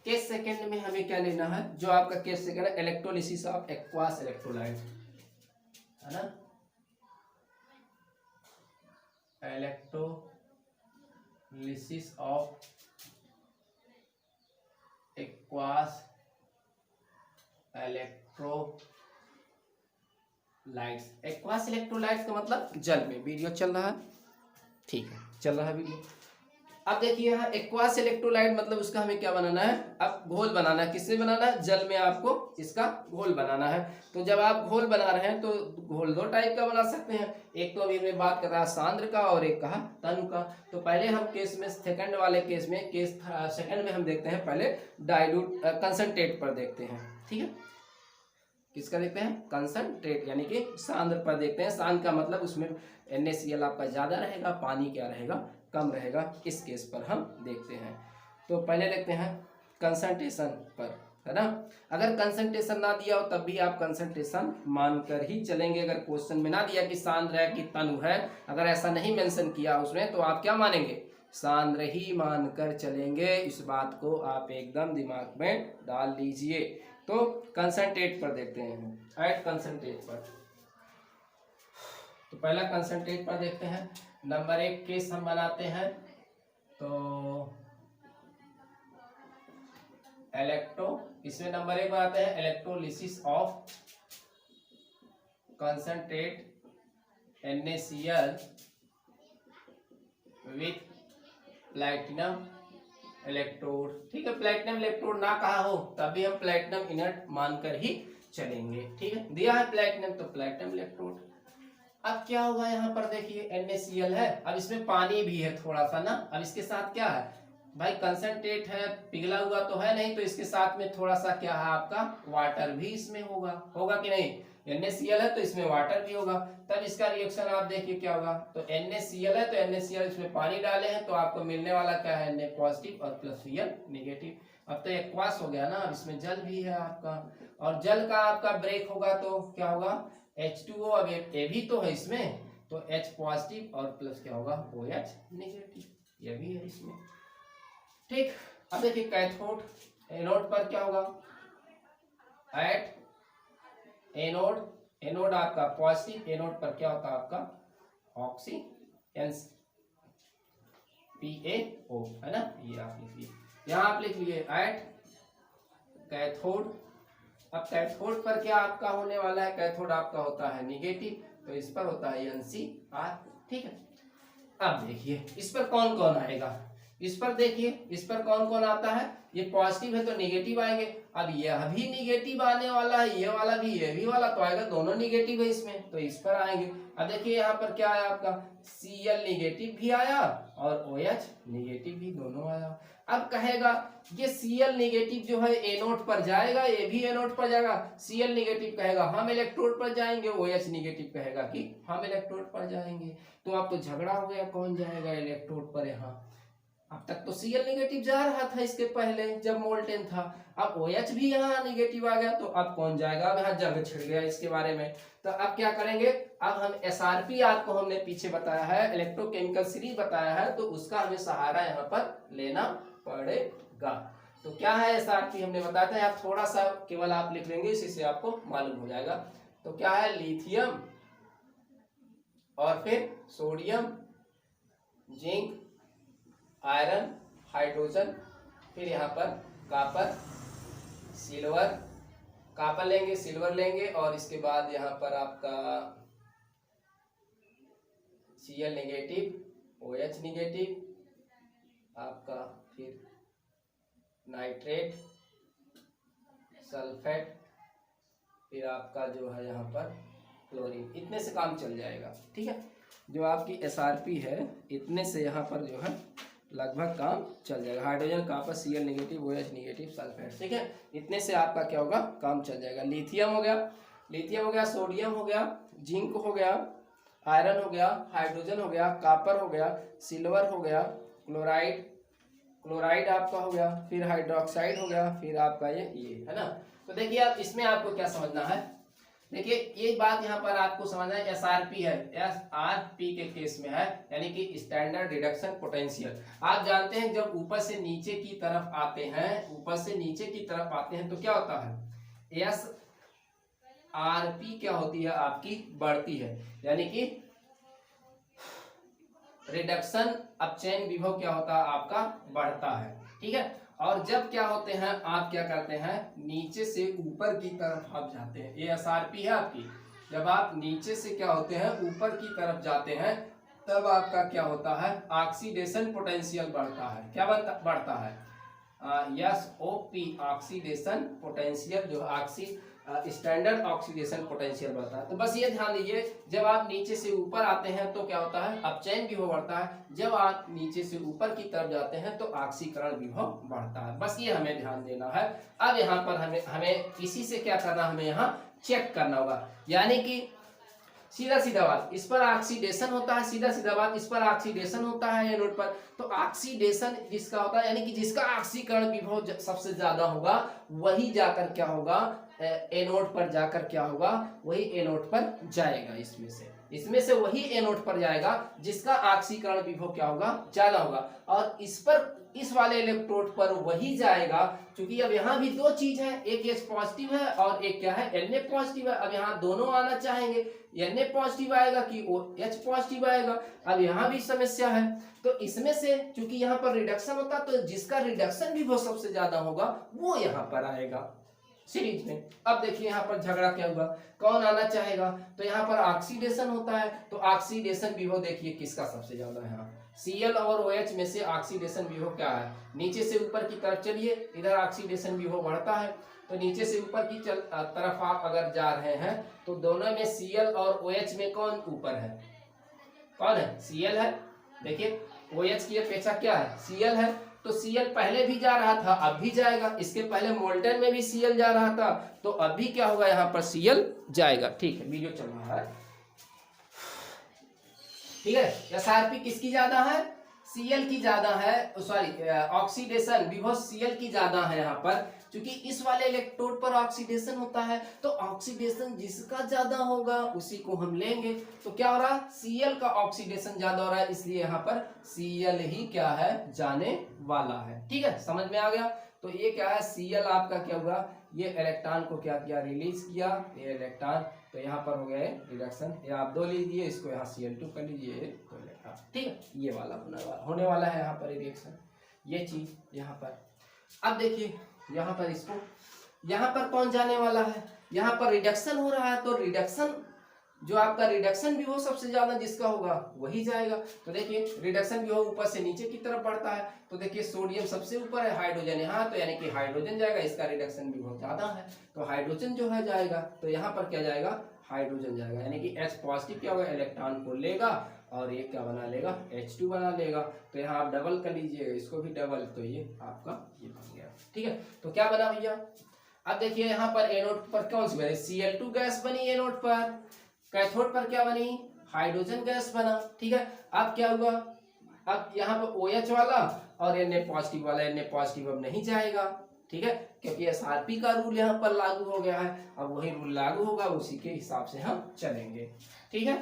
केस सेकेंड में हमें क्या लेना है, जो आपका केस सेकेंड है इलेक्ट्रोलिसिस ऑफ एक्वास इलेक्ट्रोलाइट, है ना, electrolysis of aqueous electrolytes. Aqueous electrolytes का मतलब जल में। वीडियो चल रहा है, ठीक है, चल रहा है वीडियो। अब देखिए यहाँ एक्वास इलेक्ट्रोलाइट मतलब उसका हमें क्या बनाना है, अब घोल बनाना है। किससे बनाना है, जल में आपको इसका घोल बनाना है। तो जब आप घोल बना रहे हैं तो घोल 2 टाइप का बना सकते हैं, एक तो अभी हमने बात कर रहा है सांद्र का और एक कहा तनु का। तो पहले हम केस में सेकंड वाले केस में, केस सेकंड में हम देखते हैं पहले डाइल्यूट कंसंट्रेट पर देखते हैं। ठीक है, किसका देखते हैं, कंसंट्रेट यानी कि सांद्र पर देखते हैं। सांद्र का मतलब उसमें NaCl आपका ज्यादा रहेगा, पानी क्या रहेगा कम रहेगा। इस केस पर हम देखते हैं, तो पहले देखते हैं कंसंट्रेशन पर, है ना। अगर कंसंट्रेशन ना दिया हो तब भी आप कंसंट्रेशन मानकर ही चलेंगे। अगर क्वेश्चन में ना दिया कि सांद्र है कि तनु है, अगर ऐसा नहीं मेंशन किया उसमें, तो आप क्या मानेंगे, सांद्र ही मानकर चलेंगे। इस बात को आप एकदम दिमाग में डाल लीजिए। तो कंसंट्रेट पर देखते हैं, ऐड कंसंट्रेट पर। तो पहला कंसंट्रेट पर देखते हैं। नंबर 1 केस हम बनाते हैं, तो इसमें नंबर 1 बनाते हैं electrolysis of concentrate NaCl with platinum electrode. ठीक है, प्लैटिनम इलेक्ट्रोड ना कहा हो तब भी हम प्लैटिनम इनर्ट मानकर ही चलेंगे। ठीक है, दिया है प्लैटिनम तो प्लैटिनम इलेक्ट्रोड। अब क्या होगा यहाँ पर देखिए NaCl है, अब इसमें पानी भी है थोड़ा सा ना। अब इसके साथ क्या है भाई, कंसंट्रेट है, पिघला हुआ तो है नहीं, तो इसके साथ में थोड़ा सा क्या है आपका वाटर भी इसमें होगा कि नहीं। NaCl है तो इसमें वाटर भी होगा, तब इसका रिएक्शन आप देखिए क्या होगा। तो NaCl है तो NaCl इसमें पानी डाले हैं तो आपको मिलने वाला क्या है, Na पॉजिटिव और प्लस Cl नेगेटिव। अब तो एक्वास हो गया ना, अब इसमें जल भी है आपका, और जल का आपका ब्रेक होगा तो क्या होगा H2O। अब ये भी तो है इसमें, तो H पॉजिटिव और प्लस क्या होगा OH नेगेटिव, ये भी है इसमें। ठीक, अब देखिए कैथोड एनोड पर क्या होगा, एट एनोड आपका पॉजिटिव, एनोड पर क्या होता है आपका ऑक्सीजन PaO है ना, ये आप लिखिए, यहाँ आप लिख लिए एट कैथोड। अब कैथोड पर क्या आपका होने वाला है, कैथोड आपका होता है निगेटिव, तो इस पर होता है NCr। ठीक है, अब देखिए इस पर कौन कौन आएगा, इस पर देखिए इस पर कौन कौन आता है, ये पॉजिटिव है तो निगेटिव आएंगे। अब यह भी निगेटिव आने वाला है, ये वाला भी, ये भी वाला तो आएगा, दोनों निगेटिव है इसमें, तो इस पर आएंगे। अब देखिए यहाँ पर क्या आया आपका Cl निगेटिव भी आया और OH निगेटिव भी दोनों आया। अब कहेगा ये Cl निगेटिव जो है एनोड पर जाएगा, ये भी एनोड पर जाएगा। Cl निगेटिव कहेगा हम इलेक्ट्रोड पर जाएंगे, OH निगेटिव कहेगा कि हम इलेक्ट्रोड पर जाएंगे। तो अब तो झगड़ा हो गया, कौन जाएगा इलेक्ट्रोड पर। यहाँ अब तक तो Cl निगेटिव जा रहा था इसके पहले जब मोल्टेन था, अब OH भी यहाँ निगेटिव आ गया, तो अब कौन जाएगा, अब यहाँ जंग छिड़ गया इसके बारे में। तो अब क्या करेंगे, अब हम SRP आपको हमने पीछे बताया है, इलेक्ट्रोकेमिकल सीरीज बताया है, तो उसका हमें सहारा यहाँ पर लेना पड़ेगा। तो क्या है SRP हमने बताया था, आप थोड़ा सा केवल आप लिख लेंगे, इसी से आपको मालूम हो जाएगा। तो क्या है, लिथियम और फिर सोडियम, जिंक, आयरन, हाइड्रोजन, फिर यहाँ पर कापर, सिल्वर, कापर लेंगे, सिल्वर लेंगे, और इसके बाद यहाँ पर आपका Cl नेगेटिव, OH निगेटिव आपका, फिर नाइट्रेट, सल्फेट, फिर आपका जो है यहाँ पर क्लोरीन। इतने से काम चल जाएगा। ठीक है, जो आपकी SRP है इतने से यहाँ पर जो है लगभग काम चल जाएगा। Hydrogen, copper, Cl negative, OH negative, sulphate. ठीक है, इतने से आपका क्या होगा, काम चल जाएगा। लिथियम हो गया, सोडियम हो गया, जिंक हो गया, आयरन हो गया, हाइड्रोजन हो गया, कापर हो गया, सिल्वर हो गया, क्लोराइड आपका हो गया, फिर हाइड्रोक्साइड हो गया, फिर आपका ये है ना। तो देखिए आप इसमें आपको क्या समझना है, देखिए ये बात यहाँ पर आपको समझना है, SRP है, SRP के केस में है, यानी कि स्टैंडर्ड रिडक्शन पोटेंशियल। आप जानते हैं जब ऊपर से नीचे की तरफ आते हैं, तो क्या होता है, SRP क्या होती है आपकी, बढ़ती है, यानी कि रिडक्शन अपचयन विभव क्या होता है आपका, बढ़ता है। ठीक है, और जब क्या होते हैं, आप क्या करते हैं, नीचे से ऊपर की तरफ आप जाते हैं, ये SRP है आपकी। जब आप नीचे से क्या होते हैं, ऊपर की तरफ जाते हैं, तब आपका क्या होता है, ऑक्सीडेशन पोटेंशियल बढ़ता है। क्या बढ़ता है, SOP, ऑक्सीडेशन पोटेंशियल, जो स्टैंडर्ड ऑक्सीडेशन पोटेंशियल बढ़ता है। तो बस ये ध्यान दीजिए, जब आप नीचे से ऊपर आते हैं तो क्या होता है, अपचयन विभव बढ़ता है, जब आप नीचे से ऊपर की तरफ जाते हैं तो ऑक्सीकरण विभव बढ़ता है। बस ये हमें ध्यान देना है। अब यहाँ पर हमें इसी से क्या करना, हमें यहाँ चेक करना होगा, यानी कि सीधा बात इस पर ऑक्सीडेशन होता है, सीधा बात इस पर ऑक्सीडेशन होता है एनोड पर। तो ऑक्सीडेशन जिसका होता है, यानी कि जिसका ऑक्सीकरण विभव सबसे ज्यादा होगा, वही जाकर क्या होगा, एनोड पर जाकर क्या होगा, वही एनोड पर जाएगा। इसमें से इसमें से वही एनोड पर जाएगा जिसका ऑक्सीकरण विभव क्या होगा, ज्यादा होगा, और इस पर इस वाले इलेक्ट्रोड पर वही जाएगा, क्योंकि अब यहाँ भी दो चीज है, एक H पॉजिटिव है और एक क्या है, Na पॉजिटिव है। अब यहाँ दोनों आना चाहेंगे, Na पॉजिटिव आएगा कि H पॉजिटिव आएगा। अब यहाँ भी समस्या है, तो इसमें से चूंकि यहाँ पर रिडक्शन होता है, तो जिसका रिडक्शन विभव सबसे ज्यादा होगा वो यहाँ पर आएगा सीरीज में। अब देखिए यहाँ पर झगड़ा क्या हुआ, कौन आना चाहेगा, तो यहाँ पर ऑक्सीडेशन होता है, तो ऑक्सीडेशन विभव देखिए किसका सबसे ज्यादा है, यहाँ Cl और OH में से ऑक्सीडेशन विभव क्या है, नीचे से ऊपर की तरफ चलिए, इधर ऑक्सीडेशन विभव बढ़ता है, तो नीचे से ऊपर की तरफ आप अगर जा रहे हैं तो दोनों में Cl और OH में कौन ऊपर है, कौन है, Cl है। देखिए OH की अपेक्षा क्या है, Cl है, तो Cl पहले भी जा रहा था, अब भी जाएगा। इसके पहले मोल्टन में भी Cl जा रहा था, तो अब भी क्या होगा, यहाँ पर Cl जाएगा। ठीक है, वीडियो चल रहा है, ठीक है। एसआरपी किसकी ज्यादा है, Cl की ज्यादा है, सॉरी ऑक्सीडेशन विभव Cl की ज्यादा है यहाँ पर, क्योंकि इस वाले इलेक्ट्रोड पर ऑक्सीडेशन होता है, तो ऑक्सीडेशन जिसका ज्यादा होगा उसी को हम लेंगे। तो क्या हो रहा है, Cl का ऑक्सीडेशन ज्यादा हो रहा है, इसलिए यहाँ पर Cl ही क्या है, जाने वाला है। ठीक है, समझ में आ गया। तो ये क्या है, Cl आपका क्या हुआ, ये इलेक्ट्रॉन को क्या किया, रिलीज किया, ये इलेक्ट्रॉन, तो यहाँ पर हो गया रिडक्शन। ये आप दो लीजिए, इसको यहाँ Cl2 कर लीजिए, तो इलेक्ट्रॉन, ठीक है, ये वाला होने वाला है यहाँ पर रिएक्शन, ये चीज यहाँ पर। अब देखिए यहाँ पर इसको, यहाँ पर कौन जाने वाला है, यहाँ पर रिडक्शन हो रहा है, तो रिडक्शन जो आपका रिडक्शन भी हो सबसे ज्यादा जिसका होगा वही जाएगा। तो देखिए रिडक्शन भी हो ऊपर से नीचे की तरफ बढ़ता है, तो देखिए सोडियम सबसे ऊपर है, हाइड्रोजन यहाँ, तो यानी कि हाइड्रोजन जाएगा, इसका रिडक्शन भी बहुत ज्यादा है, तो हाइड्रोजन जो है जाएगा, तो यहाँ पर क्या जाएगा, हाइड्रोजन जाएगा, यानी कि H पॉजिटिव क्या होगा, इलेक्ट्रॉन को लेगा और ये क्या बना लेगा, H2 बना लेगा। तो यहाँ आप डबल कर लीजिएगा, इसको भी डबल, तो ये आपका ये बन गया। ठीक है, तो क्या बना भैया, अब देखिए यहाँ पर एनोड पर कौन सी बनी, Cl2 गैस बनी एनोड पर, कैथोड पर क्या बनी, हाइड्रोजन गैस बना। ठीक है, अब क्या हुआ, अब यहाँ पर OH वाला और Na पॉजिटिव वाला, Na पॉजिटिव अब नहीं जाएगा, ठीक है, क्योंकि एसआरपी का रूल यहाँ पर लागू हो गया है, अब वही रूल लागू होगा, उसी के हिसाब से हम चलेंगे। ठीक है,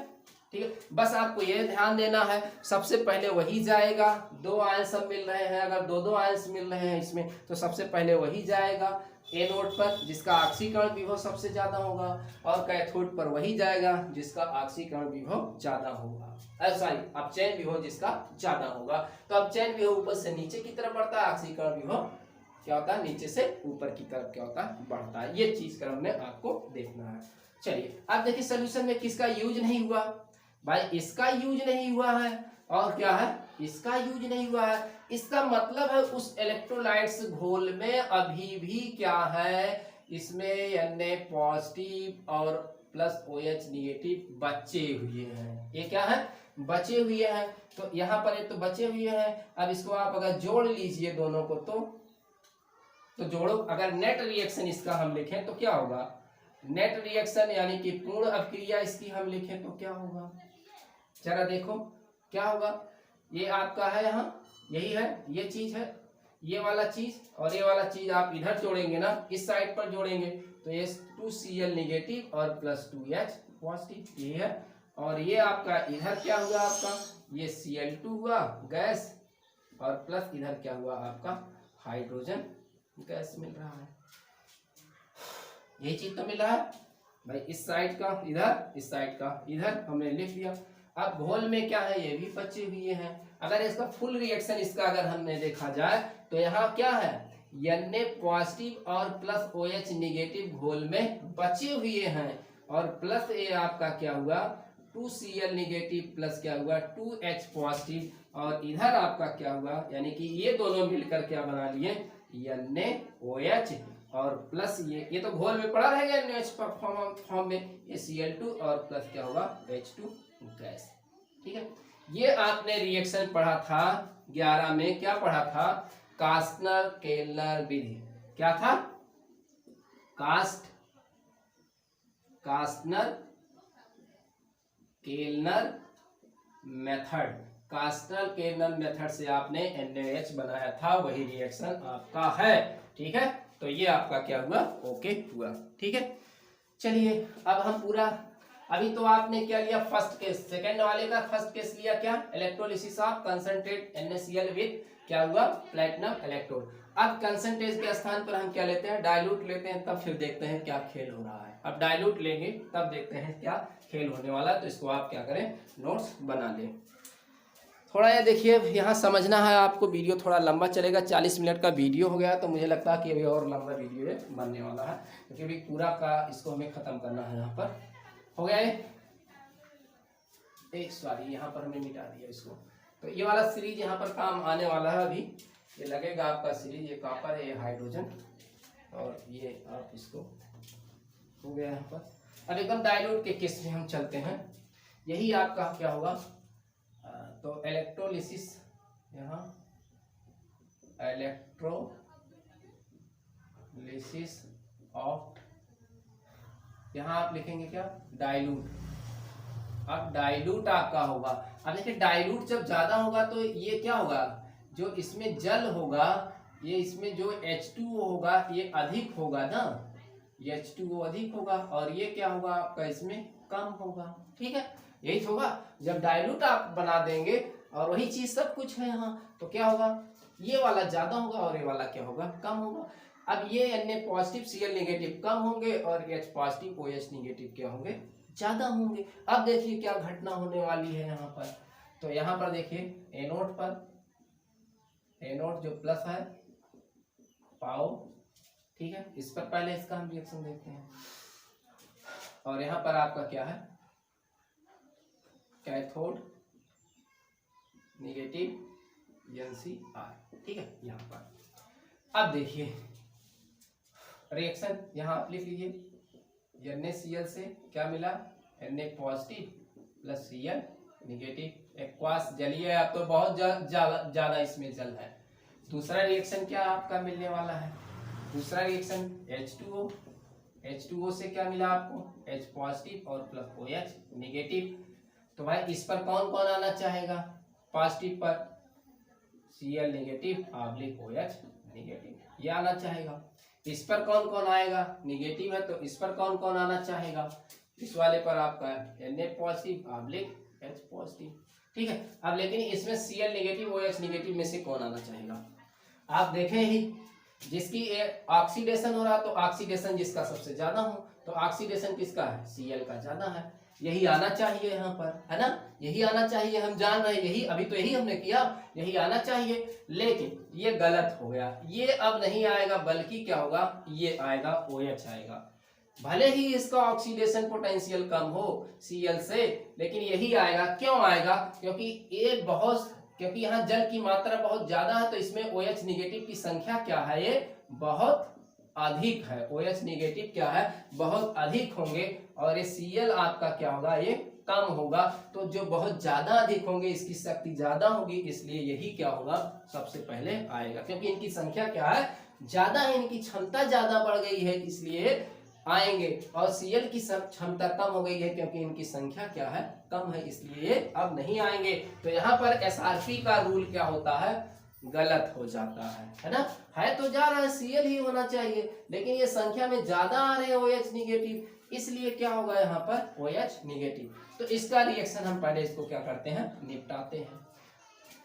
ठीक है, बस आपको ये ध्यान देना है, सबसे पहले वही जाएगा, दो आयन सब मिल रहे हैं, अगर दो दो आयन मिल रहे हैं इसमें, तो सबसे पहले वही जाएगा एनोड पर जिसका ऑक्सीकरण विभव सबसे ज्यादा होगा, और कैथोड पर वही जाएगा जिसका ऑक्सीकरण विभव ज्यादा होगा, सॉरी अपचयन विभव जिसका ज्यादा होगा। तो अपचयन विभव ऊपर से नीचे की तरफ बढ़ता है, ऑक्सीकरण विभव क्या होता है, नीचे से ऊपर की तरफ क्या होता है, बढ़ता है। ये चीज क्रम में आपको देखना है। चलिए अब देखिए सोल्यूशन में किसका यूज नहीं हुआ, भाई इसका यूज नहीं हुआ है, और क्या है, इसका यूज नहीं हुआ है। इसका मतलब है उस इलेक्ट्रोलाइट्स घोल में अभी भी क्या है, इसमें Na पॉजिटिव और प्लस OH निगेटिव बचे हुए हैं। ये क्या है, बचे हुए हैं, तो यहाँ पर एक तो बचे हुए हैं। अब इसको आप अगर जोड़ लीजिए दोनों को, तो जोड़ो, अगर नेट रिएक्शन इसका हम लिखें तो क्या होगा, नेट रिएक्शन यानी कि पूर्ण अभिक्रिया इसकी हम लिखें तो क्या होगा, जरा देखो क्या होगा। ये आपका है यहाँ, यही है, ये चीज है, ये वाला चीज और ये वाला चीज आप इधर जोड़ेंगे ना, इस साइड पर जोड़ेंगे, तो ये 2Cl निगेटिव और प्लस 2H पॉजिटिव, ये है। और ये आपका इधर क्या हुआ, आपका ये Cl2 हुआ गैस, और प्लस इधर क्या हुआ आपका हाइड्रोजन गैस मिल रहा है। यही चीज तो मिल रहा है भाई, इस साइड का इधर, इस साइड का इधर, हमने लिख दिया। अब घोल में क्या है, ये भी बचे हुए हैं। अगर इसका फुल रिएक्शन इसका अगर हमने देखा जाए तो यहाँ क्या है, Na पॉजिटिव और प्लस OH निगेटिव घोल में बचे हुए हैं, और प्लस ये आपका क्या हुआ 2Cl निगेटिव प्लस क्या हुआ 2H पॉजिटिव, और इधर आपका क्या हुआ, यानी कि ये दोनों मिलकर क्या बना लिए NaOH, और प्लस ये तो घोल में पड़ा रहेगा NaOH फॉर्म में, ये Cl2 और प्लस क्या होगा H2 गैस। ठीक है, ये आपने रिएक्शन पढ़ा था 11 में, क्या पढ़ा था, कास्टनर केलर विधि। क्या था, कास्टनर केलर मेथड, कास्टनर केलर मेथड से आपने NaOH बनाया था, वही रिएक्शन आपका है। ठीक है, तो ये आपका क्या हुआ, ओके हुआ। ठीक है, चलिए अब हम पूरा अभी तो आपने क्या लिया फर्स्ट केस, सेकंड वाले का फर्स्ट केस लिया क्या, electrolysis of concentrate NaCl with क्या हुआ प्लेटिनम इलेक्ट्रोड। अब कंसंट्रेट के स्थान पर हम क्या लेते हैं, डाइल्यूट लेते हैं, तब फिर देखते हैं क्या खेल हो रहा है। अब डाइल्यूट लेंगे तब देखते हैं क्या खेल होने वाला है। तो इसको आप क्या करें, नोट्स बना लें। थोड़ा ये देखिए यहाँ समझना है आपको, वीडियो थोड़ा लंबा चलेगा, 40 मिनट का वीडियो हो गया, तो मुझे लगता है कि अभी और लंबा वीडियो ये बनने वाला है, क्योंकि अभी पूरा का इसको हमें ख़त्म करना है। यहाँ पर हो गया ये सॉरी यहाँ पर हमने मिटा दिया इसको। तो ये वाला सीरीज यहाँ पर काम आने वाला है। अभी ये लगेगा आपका सीरीज, ये कॉपर है, ये हाइड्रोजन, और ये आप इसको हो गया यहाँ पर। अब एकदम डाइल्यूट के केस में हम चलते हैं, यही आपका क्या होगा, तो इलेक्ट्रोलिसिस, यहाँ इलेक्ट्रोलिसिस ऑफ, यहाँ आप लिखेंगे क्या, डाइल्यूट। अब डाइल्यूट आपका होगा, अब देखिए डाइल्यूट जब ज्यादा होगा तो ये क्या होगा, जो इसमें जल होगा, ये इसमें जो H2O होगा ये अधिक होगा ना, ये H2O अधिक होगा, और ये क्या होगा आपका इसमें कम होगा। ठीक है, यही होगा। जब डाइल्यूट आप बना देंगे, और वही चीज सब कुछ है यहाँ, तो क्या होगा, ये वाला ज्यादा होगा और ये वाला क्या होगा, कम होगा। अब ये Na पॉजिटिव Cl नेगेटिव कम होंगे, और H पॉजिटिव OH नेगेटिव क्या होंगे, ज्यादा होंगे। अब देखिए क्या घटना होने वाली है यहाँ पर। तो यहाँ पर देखिए एनोड पर, एनोड जो प्लस है पाओ, ठीक है, इस पर पहले इसका हम रिएक्शन देखते हैं। और यहाँ पर आपका क्या है, कैथोड नेगेटिव NCr, ठीक है। यहाँ पर अब देखिए रिएक्शन, यहाँ आप लिख लीजिए, NaCl से क्या मिला, Na positive plus Cl negative, aqueous जलीय, अब तो बहुत ज्यादा इसमें जल है। दूसरा रिएक्शन क्या आपका मिलने वाला है, दूसरा रिएक्शन H2O, H2O से क्या मिला आपको, H पॉजिटिव और प्लस OH नेगेटिव। तो भाई इस पर कौन कौन आना चाहेगा, पॉजिटिव पर Cl नेगेटिव OH नेगेटिव, ये आना चाहेगा। इस पर कौन कौन आएगा, निगेटिव है, तो इस पर कौन कौन आना चाहेगा, इस वाले पर आपका Na पॉजिटिव H पॉजिटिव, ठीक है। अब लेकिन इसमें Cl नेगेटिव OH नेगेटिव में से कौन आना चाहेगा, आप देखें ही, जिसकी ऑक्सीडेशन हो रहा, तो ऑक्सीडेशन जिसका सबसे ज्यादा हो, तो ऑक्सीडेशन किसका है, Cl का ज्यादा है, यही आना चाहिए यहाँ पर, है ना, यही आना चाहिए, हम जान रहे हैं, यही अभी तो यही हमने किया, यही आना चाहिए। लेकिन ये गलत हो गया, ये अब नहीं आएगा, बल्कि क्या होगा, ये आएगा OH आएगा। भले ही इसका ऑक्सीडेशन पोटेंशियल कम हो Cl से, लेकिन यही आएगा। क्यों आएगा, क्योंकि यहाँ जल की मात्रा बहुत ज्यादा है, तो इसमें OH निगेटिव की संख्या क्या है, ये बहुत अधिक है। OH निगेटिव क्या है, बहुत अधिक होंगे, और ये Cl आपका क्या होगा, ये कम होगा। तो जो बहुत ज्यादा अधिक होंगे, इसकी शक्ति ज्यादा होगी, इसलिए यही क्या होगा, सबसे पहले आएगा, क्योंकि इनकी संख्या क्या है, ज्यादा है, इनकी क्षमता ज्यादा बढ़ गई है, इसलिए आएंगे। और Cl की क्षमता कम हो गई है, क्योंकि इनकी संख्या क्या है, कम है, इसलिए ये अब नहीं आएंगे। तो यहाँ पर SRP का रूल क्या होता है, गलत हो जाता है ना, है तो जा रहा है Cl ही होना चाहिए, लेकिन ये संख्या में ज्यादा आ रहे हैं OH निगेटिव, इसलिए क्या होगा यहाँ पर OH निगेटिव। तो इसका रिएक्शन हम पहले इसको क्या करते हैं, निपटाते हैं,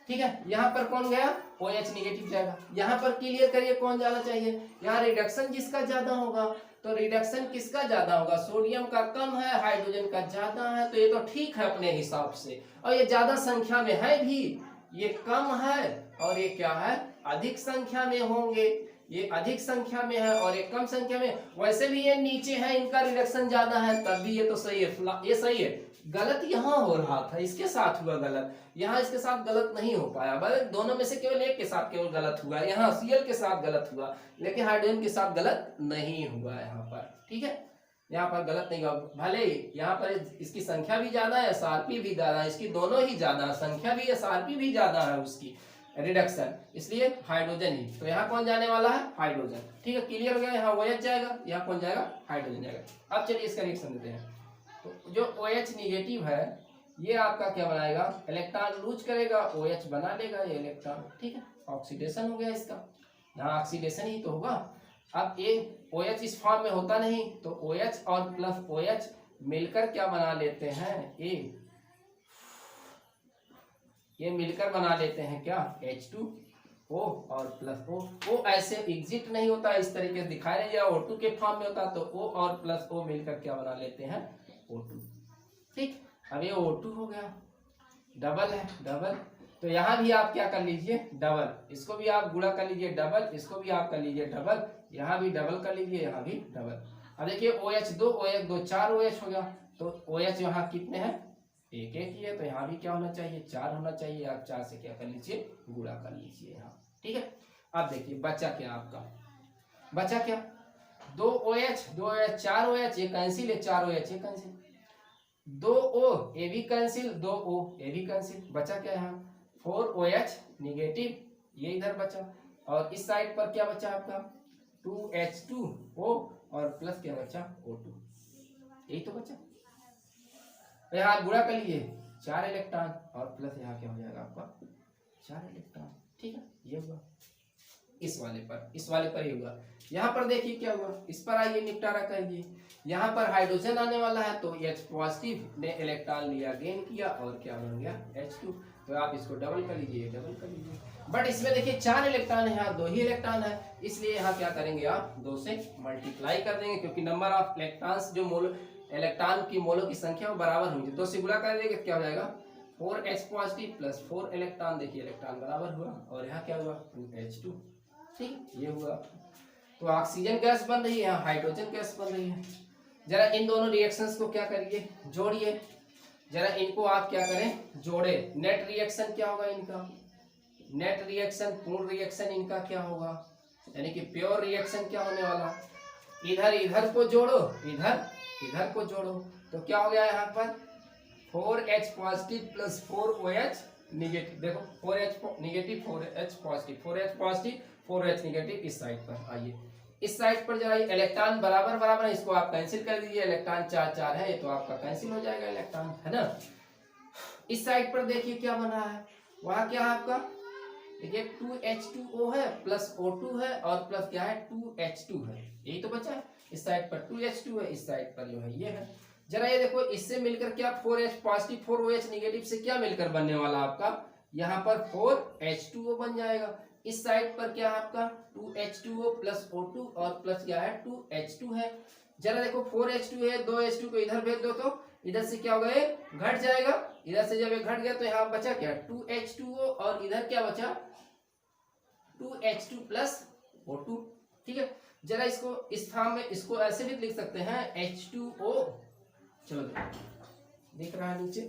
ठीक है। यहाँ पर कौन गया, OH निगेटिव जाएगा। यहाँ पर क्लियर करिए कौन जाना चाहिए, यहाँ रिडक्शन जिसका ज्यादा होगा, तो रिडक्शन किसका ज्यादा होगा, सोडियम का कम है, हाइड्रोजन का ज्यादा है, तो ये तो ठीक है अपने हिसाब से, और ये ज्यादा संख्या में है भी, ये कम है, और ये क्या है, अधिक संख्या में होंगे, ये अधिक संख्या में है और ये कम संख्या में। वैसे भी ये नीचे है, इनका रिडक्शन ज्यादा है, तब भी ये तो सही है, ये सही है। गलत यहाँ हो रहा था, इसके साथ हुआ गलत, यहाँ इसके साथ गलत नहीं हो पाया, बस दोनों में से केवल एक के साथ केवल गलत हुआ, यहाँ Cl के साथ गलत हुआ, लेकिन हाइड्रोजन के साथ गलत नहीं हुआ यहाँ पर, ठीक है। यहाँ पर गलत नहीं हुआ, भले यहाँ पर इसकी संख्या भी ज्यादा है, SRP भी ज्यादा है, इसकी दोनों ही ज्यादा, संख्या भी SRP भी ज्यादा है उसकी रिडक्शन, इसलिए हाइड्रोजन ही। तो यहाँ कौन जाने वाला है, हाइड्रोजन, ठीक है, क्लियर हो गया। यहाँ OH जाएगा, यहाँ कौन जाएगा, हाइड्रोजन जाएगा। अब चलिए इसका रिएक्शन देते हैं। तो जो OH निगेटिव है, ये आपका क्या बनाएगा, इलेक्ट्रॉन लूज करेगा, OH बना लेगा ये इलेक्ट्रॉन, ठीक है, ऑक्सीडेशन हो गया इसका, यहाँ ऑक्सीडेशन ही तो होगा। अब ये OH इस फॉर्म में होता नहीं, तो OH और प्लस OH मिलकर क्या बना लेते हैं, ये मिलकर बना लेते हैं क्या, H2O और प्लस O ऐसे एग्जिट नहीं होता, इस तरीके से दिखाया नहीं जाए, O2 के फॉर्म में होता तो O और प्लस O मिलकर क्या बना लेते हैं, O2। ठीक, अब ये O2 हो गया, डबल है डबल, तो यहाँ भी आप क्या कर लीजिए डबल, इसको भी आप गुणा कर लीजिए डबल, इसको भी आप कर लीजिए डबल, यहाँ भी डबल कर लीजिए, यहाँ भी डबल। अब देखिए OH2 OH2 4 OH हो गया, तो OH यहाँ कितने हैं, एक एक ही है, तो यहाँ भी क्या होना चाहिए, 4 होना चाहिए। आप 4 से क्या कर लीजिए, गुणा कर लीजिए यहाँ। ठीक है, अब देखिए बचा क्या आपका, बचा क्या, 2 OH 2 OH 4 OH, ये कैंसिल है, 4 OH ये कैंसिल, 2 O ये भी कैंसिल, 2 O ये भी कैंसिल, बचा क्या यहाँ 4 OH निगेटिव, ये इधर बचा, और इस साइड पर क्या बचा आपका 2H2O और प्लस क्या बचा O2, यही तो बचा। यहाँ आप गुणा कर लीजिए 4 इलेक्ट्रॉन और प्लस यहाँ क्या हो जाएगा आपका 4 इलेक्ट्रॉन। ठीक है, ये हुआ इस वाले पर ये हुआ। यहाँ पर देखिए क्या हुआ, इस पर आइए निपटारा करिए। यहाँ पर हाइड्रोजन आने वाला है तो H पॉजिटिव ने इलेक्ट्रॉन लिया, गेन किया और क्या बन गया H2, तो आप इसको डबल कर लीजिए, डबल कर लीजिए। बट इसमें देखिए 4 इलेक्ट्रॉन है, यहाँ 2 ही इलेक्ट्रॉन है, इसलिए यहाँ क्या करेंगे आप 2 से मल्टीप्लाई कर देंगे, क्योंकि नंबर ऑफ इलेक्ट्रॉन्स जो इलेक्ट्रॉन की मोलों की संख्या वो बराबर होंगी, 2 से गुणा कर देंगे क्या हो जाएगा 4H पॉजिटिव प्लस 4 इलेक्ट्रॉन, देखिए इलेक्ट्रॉन बराबर हुआ, और यहाँ क्या हुआ 2H2। ठीक, ये हुआ, तो ऑक्सीजन गैस बन रही है, यहाँ हाइड्रोजन गैस बन रही है। जरा इन दोनों रिएक्शंस को क्या करिए, जोड़िए, जरा इनको आप क्या करें जोड़े, नेट रिएक्शन क्या होगा इनका, नेट रिएक्शन पूर्ण रिएक्शन इनका क्या होगा, यानी कि प्योर रिएक्शन क्या होने वाला, इधर इधर को जोड़ो, इधर इधर को जोड़ो, तो क्या हो गया यहाँ पर 4H positive plus 4OH negative, देखो 4H negative 4H positive, 4H positive 4H negative, इस साइड पर आइए, इस साइड पर जरा इलेक्ट्रॉन बराबर बराबर है, इसको आप कैंसिल कर दीजिए, इलेक्ट्रॉन 4 4 है, ये तो आपका कैंसिल हो जाएगा इलेक्ट्रॉन, है ना। इस साइड पर देखिए क्या बन रहा है, वहां क्या है आपका, देखिए 2H2O है प्लस O2 है और प्लस क्या है 2H2 है, यही तो बचा है। इस साइड पर 2H2 है, इस साइड पर जो है ये है। जरा ये देखो, इससे मिलकर क्या 4H पॉजिटिव 4OH निगेटिव से क्या मिलकर बनने वाला आपका, यहाँ पर 4H2O बन जाएगा। इस साइड पर क्या है आपका 2H2O प्लस O2 और प्लस क्या है 2H2 है। जरा देखो 4H2 है, 2H2 को इधर भेज दो तो इधर से क्या होगा, ये घट जाएगा, इधर से जब ये घट गया तो यहाँ बचा क्या 2H2O और इधर क्या बचा 2H2 प्लस O2। ठीक है, जरा इसको इस फॉर्म में, इसको ऐसे भी लिख सकते हैं H2O, चलो दिख रहा है नीचे,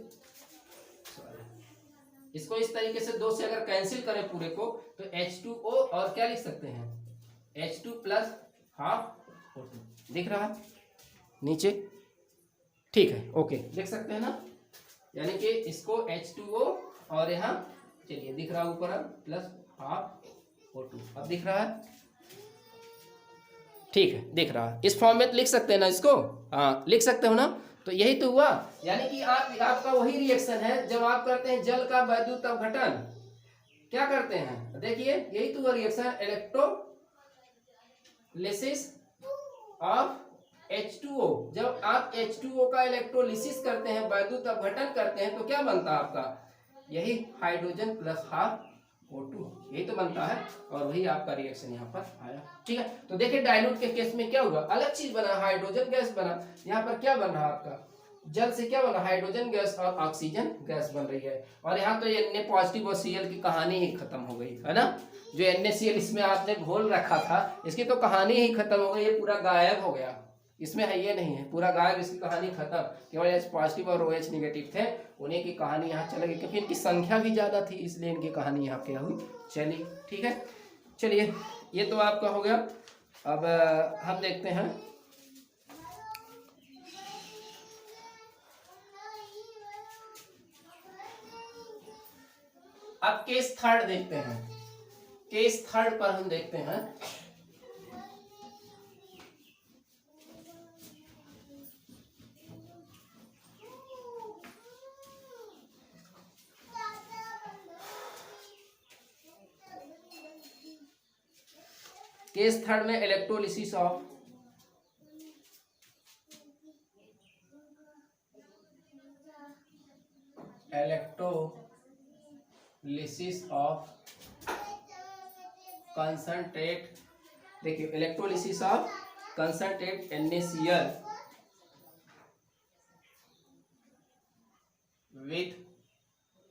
इसको इस तरीके से 2 से अगर कैंसिल करें पूरे को तो H2O और क्या लिख सकते हैं H2 प्लस हाफ O2, दिख रहा है नीचे, ठीक है ओके, लिख सकते हैं ना, यानी कि इसको H2O और यहाँ चलिए दिख रहा है ऊपर प्लस हाफ O2, अब दिख रहा है, ठीक है दिख रहा है, इस फॉर्म में लिख सकते हैं ना इसको, हाँ लिख सकते हो ना, तो यही तो हुआ, यानी कि आपका वही रिएक्शन है जब आप करते हैं जल का वैद्युत अपघटन, क्या करते हैं देखिए, यही तो हुआ रिएक्शन, इलेक्ट्रोलिसिस ऑफ H2O, जब आप H2O का इलेक्ट्रोलिसिस करते हैं, वैद्युत अपघटन करते हैं, तो क्या बनता है आपका, यही हाइड्रोजन प्लस हाफ O2, यही तो बनता है, और वही आपका रिएक्शन यहाँ पर आया। ठीक है, तो देखिए डाइल्यूट के केस में क्या हुआ, अलग चीज बना, हाइड्रोजन गैस बना, यहाँ पर क्या बन रहा है आपका, जल से क्या बना, हाइड्रोजन गैस और ऑक्सीजन गैस बन रही है, और यहाँ तो ये Na पॉजिटिव और Cl की कहानी ही खत्म हो गई है ना, जो NaCl इसमें आपने घोल रखा था इसकी तो कहानी ही खत्म हो गई, ये पूरा गायब हो गया, इसमें है ये नहीं है, पूरा गायब, इसकी कहानी खत्म, केवल H पॉजिटिव और OH निगेटिव थे, उन्हीं की कहानी यहाँ चलेगी, क्योंकि इनकी संख्या भी ज्यादा थी इसलिए इनकी कहानी यहाँ क्या हुई चली। ठीक है, चलिए ये तो आपका हो गया, अब हम देखते हैं अब केस थर्ड देखते हैं, केस थर्ड पर हम देखते हैं, केस थर्ड में electrolysis of lysis of concentrate, देखिए electrolysis of concentrate NaCl with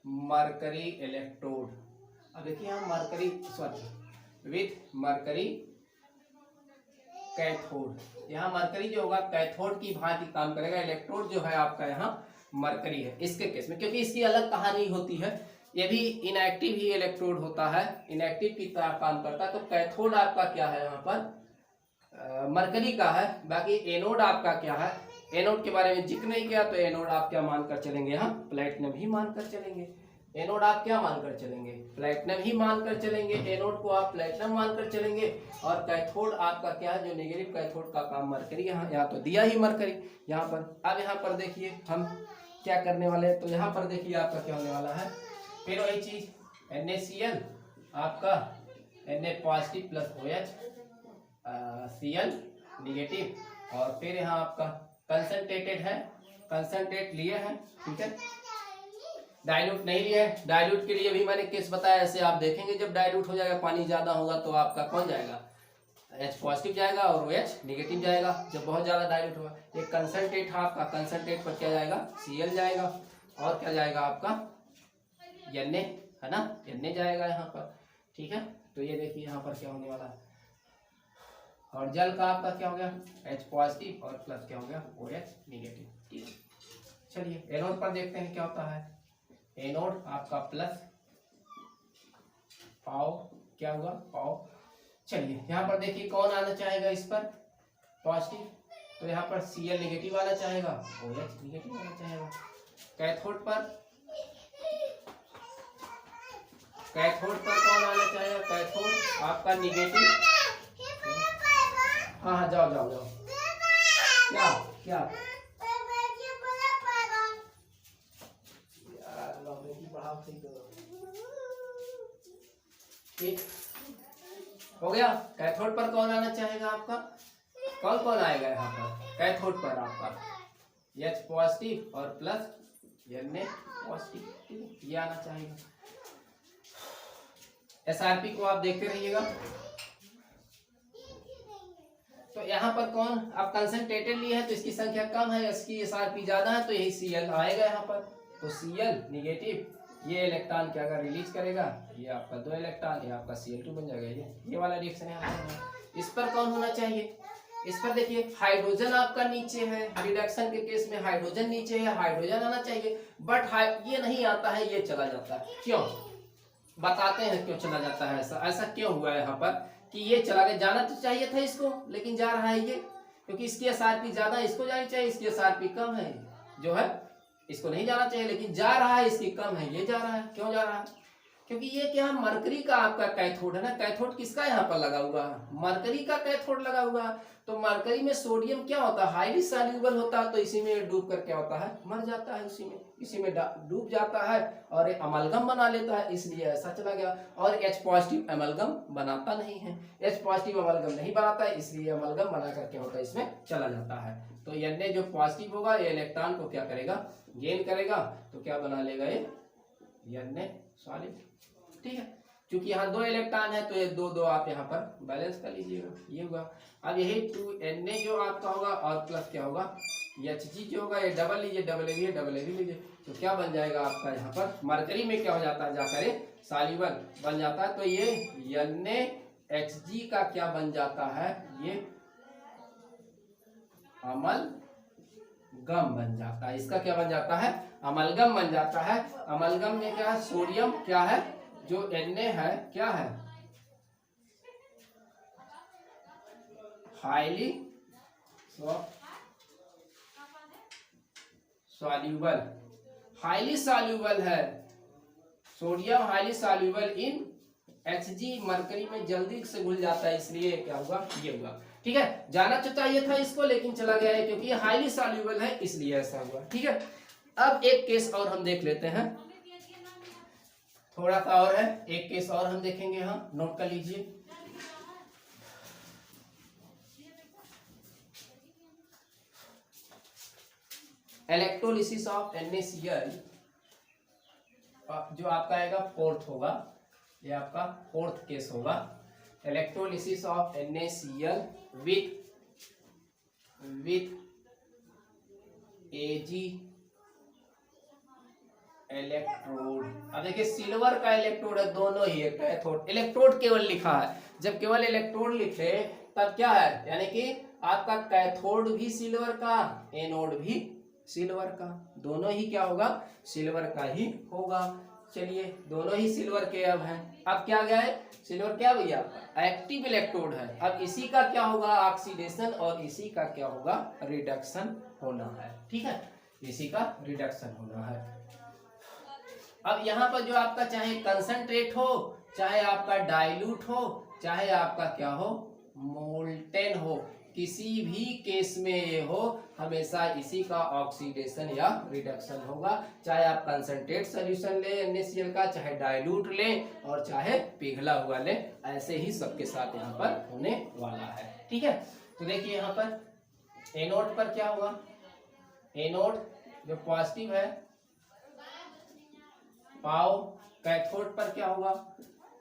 mercury electrode. अब देखिए हम mercury sorry with mercury cathode, यहाँ मरकरी जो होगा कैथोड की भांति काम करेगा, इलेक्ट्रोड जो है आपका यहाँ मरकरी है इसके केस में, क्योंकि इसकी अलग कहानी होती है। ये भी इनएक्टिव ही इलेक्ट्रोड होता है, इनएक्टिव की तरह काम करता है। तो कैथोड आपका क्या है यहाँ पर मरकरी का है। बाकी एनोड आपका क्या है, एनोड के बारे में जिक्र नहीं किया, तो एनोड आप क्या मानकर चलेंगे, यहाँ प्लेटिनम ही मानकर चलेंगे। एनोड आप क्या मानकर चलेंगे, प्लेटिनम ही मानकर चलेंगे। एनोड को आप प्लेटिनम मानकर चलेंगे। और कैथोड आपका क्या है, जो नेगेटिव कैथोड का काम मरकरी, यहाँ तो दिया ही मरकरी यहाँ पर। अब यहाँ पर देखिए हम क्या करने वाले हैं, तो यहाँ पर देखिए आपका क्या होने वाला है, फिर वही चीज NaCl आपका Na positive plus OH Cl negative, और फिर यहाँ आपका कंसंट्रेटेड है, कंसंट्रेट लिए हैं, ठीक है, डाइल्यूट नहीं लिए। डाइल्यूट के लिए भी मैंने केस बताया, ऐसे आप देखेंगे जब डाइल्यूट हो जाएगा, पानी ज्यादा होगा तो आपका कौन जाएगा, H पॉजिटिव जाएगा और OH निगेटिव जाएगा जब बहुत ज्यादा डाइल्यूट होगा। एक कंसंट्रेट है आपका, कंसंट्रेट पर क्या जाएगा, Cl जाएगा, और क्या जाएगा आपका Na, है ना, Na जाएगा यहाँ पर, ठीक है। तो ये देखिए यहाँ पर क्या होने वाला है, और जल का आपका क्या हो गया, H पॉजिटिव और प्लस क्या हो गया OH निगेटिव, ठीक है। चलिए एनोड पर देखते हैं क्या होता है। एनोड आपका प्लस पाओ, क्या हुआ पाओ। चलिए यहाँ पर देखिए कौन आना चाहेगा इस पर पॉजिटिव, तो यहाँ पर Cl निगेटिव आना चाहेगा, OH निगेटिव आना चाहेगा। कैथोड पर कौन आना चाहेगा, कैथोड आपका निगेटिव। हाँ हाँ जाओ जाओ जाओ, क्या क्या ठीक हो गया। कैथोड पर कौन आना चाहेगा आपका, कौन कौन आएगा यहाँ पर कैथोड पर आपका H पॉजिटिव और प्लस Na पॉजिटिव, ये आना चाहेगा। SRP को आप देखते रहिएगा। तो यहाँ पर कौन, आप कंसंट्रेटेड लिए है तो इसकी संख्या कम है, इसकी SRP ज्यादा है, तो यही Cl आएगा यहाँ पर। तो Cl निगेटिव, ये इलेक्ट्रॉन क्या अगर रिलीज करेगा, ये आपका 2 इलेक्ट्रॉन, ये आपका Cl2 बन जाएगा, ये वाला रिएक्शन है। इस पर कौन होना चाहिए, इस पर देखिए हाइड्रोजन आपका नीचे है, रिडक्शन के केस में हाइड्रोजन नीचे है, हाइड्रोजन आना चाहिए, बट ये नहीं आता है, ये चला जाता है। क्यों, बताते हैं क्यों चला जाता है, ऐसा क्यों हुआ है यहाँ पर कि ये चला गया। जाना तो चाहिए था इसको, लेकिन जा रहा है ये, क्योंकि इसकी SRP ज्यादा, इसको जानी चाहिए, इसकी SRP कम है, जो है इसको नहीं जाना चाहिए, लेकिन जा रहा है, इसकी कम है, ये जा रहा है। क्यों जा रहा है, क्योंकि ये क्या मरकरी का आपका कैथोड है ना, कैथोड किसका यहाँ पर लगा हुआ है, मरकरी का कैथोड लगा हुआ है। तो मरकरी में सोडियम क्या होता है, हाईली सॉल्युबल होता है, तो इसी में डूब कर क्या होता है, मर जाता है, इसी में डूब जाता है और एक अमलगम बना लेता है, इसलिए ऐसा चला गया। और H पॉजिटिव अमलगम बनाता नहीं है, H पॉजिटिव अमलगम नहीं बनाता है, इसलिए अमलगम बना कर क्या होता है, इसमें चला जाता है। तो Na जो पॉजिटिव होगा, ये इलेक्ट्रॉन को क्या करेगा, गेन करेगा, तो क्या बना लेगा ये Na सॉलिड, ठीक है। क्योंकि यहाँ 2 इलेक्ट्रॉन है, तो ये 2 आप यहाँ पर बैलेंस कर लीजिएगा, ये होगा। अब यही 2Na जो आपका होगा, और प्लस क्या होगा Hg जो होगा, ये डबल लीजिए, डबल ए डबल ए लीजिए, तो क्या बन जाएगा आपका यहाँ पर मरकरी में क्या हो जाता है, जाकर सॉल्युबल बन जाता है। तो ये NaHg का क्या बन जाता है, ये अमलगम बन जाता है। इसका क्या बन जाता है, अमलगम बन जाता है। अमलगम में क्या है, सोडियम क्या है, जो Na है क्या है, हाईली सॉल्युबल, हाईली सॉल्युबल है sodium, highly soluble in Hg, mercury में जल्दी से घुल जाता है, इसलिए क्या होगा, ये होगा, ठीक है। जाना तो चाहिए था इसको, लेकिन चला गया है, क्योंकि ये हाईली सॉल्युबल है, इसलिए ऐसा हुआ, ठीक है। अब एक केस और हम देख लेते हैं, थोड़ा सा और है, एक केस और हम देखेंगे, हाँ नोट कर लीजिए। इलेक्ट्रोलिसिस ऑफ NaCl जो आपका आएगा फोर्थ होगा, ये आपका फोर्थ केस होगा। Electrolysis of NaCl with Ag electrode. अब देखिए सिल्वर का इलेक्ट्रोड है, दोनों ही है कैथोड। इलेक्ट्रोड केवल लिखा है, जब केवल इलेक्ट्रोड लिखे तब क्या है, यानी कि आपका कैथोड भी सिल्वर का, एनोड भी सिल्वर का, दोनों ही क्या होगा, सिल्वर का ही होगा। चलिए दोनों ही सिल्वर के अब हैं। अब क्या गया है, सिल्वर क्या भैया, एक्टिव इलेक्ट्रोड है। अब इसी का क्या होगा, ऑक्सीडेशन, और इसी का क्या होगा, रिडक्शन होना है। ठीक है, इसी का रिडक्शन होना है। अब यहाँ पर जो आपका चाहे कंसंट्रेट हो, चाहे आपका डाइल्यूट हो, चाहे आपका क्या हो, मोल्टेन हो, किसी भी केस में ये हो, हमेशा इसी का ऑक्सीडेशन या रिडक्शन होगा। चाहे आप कंसंट्रेट सोल्यूशन ले NaCl का, चाहे डाइल्यूट ले, और चाहे पिघला हुआ ले, ऐसे ही सबके साथ यहाँ पर होने वाला है। ठीक है, तो देखिए यहाँ पर एनोड पर क्या होगा, एनोड जो पॉजिटिव है पाओ, कैथोड पर क्या होगा,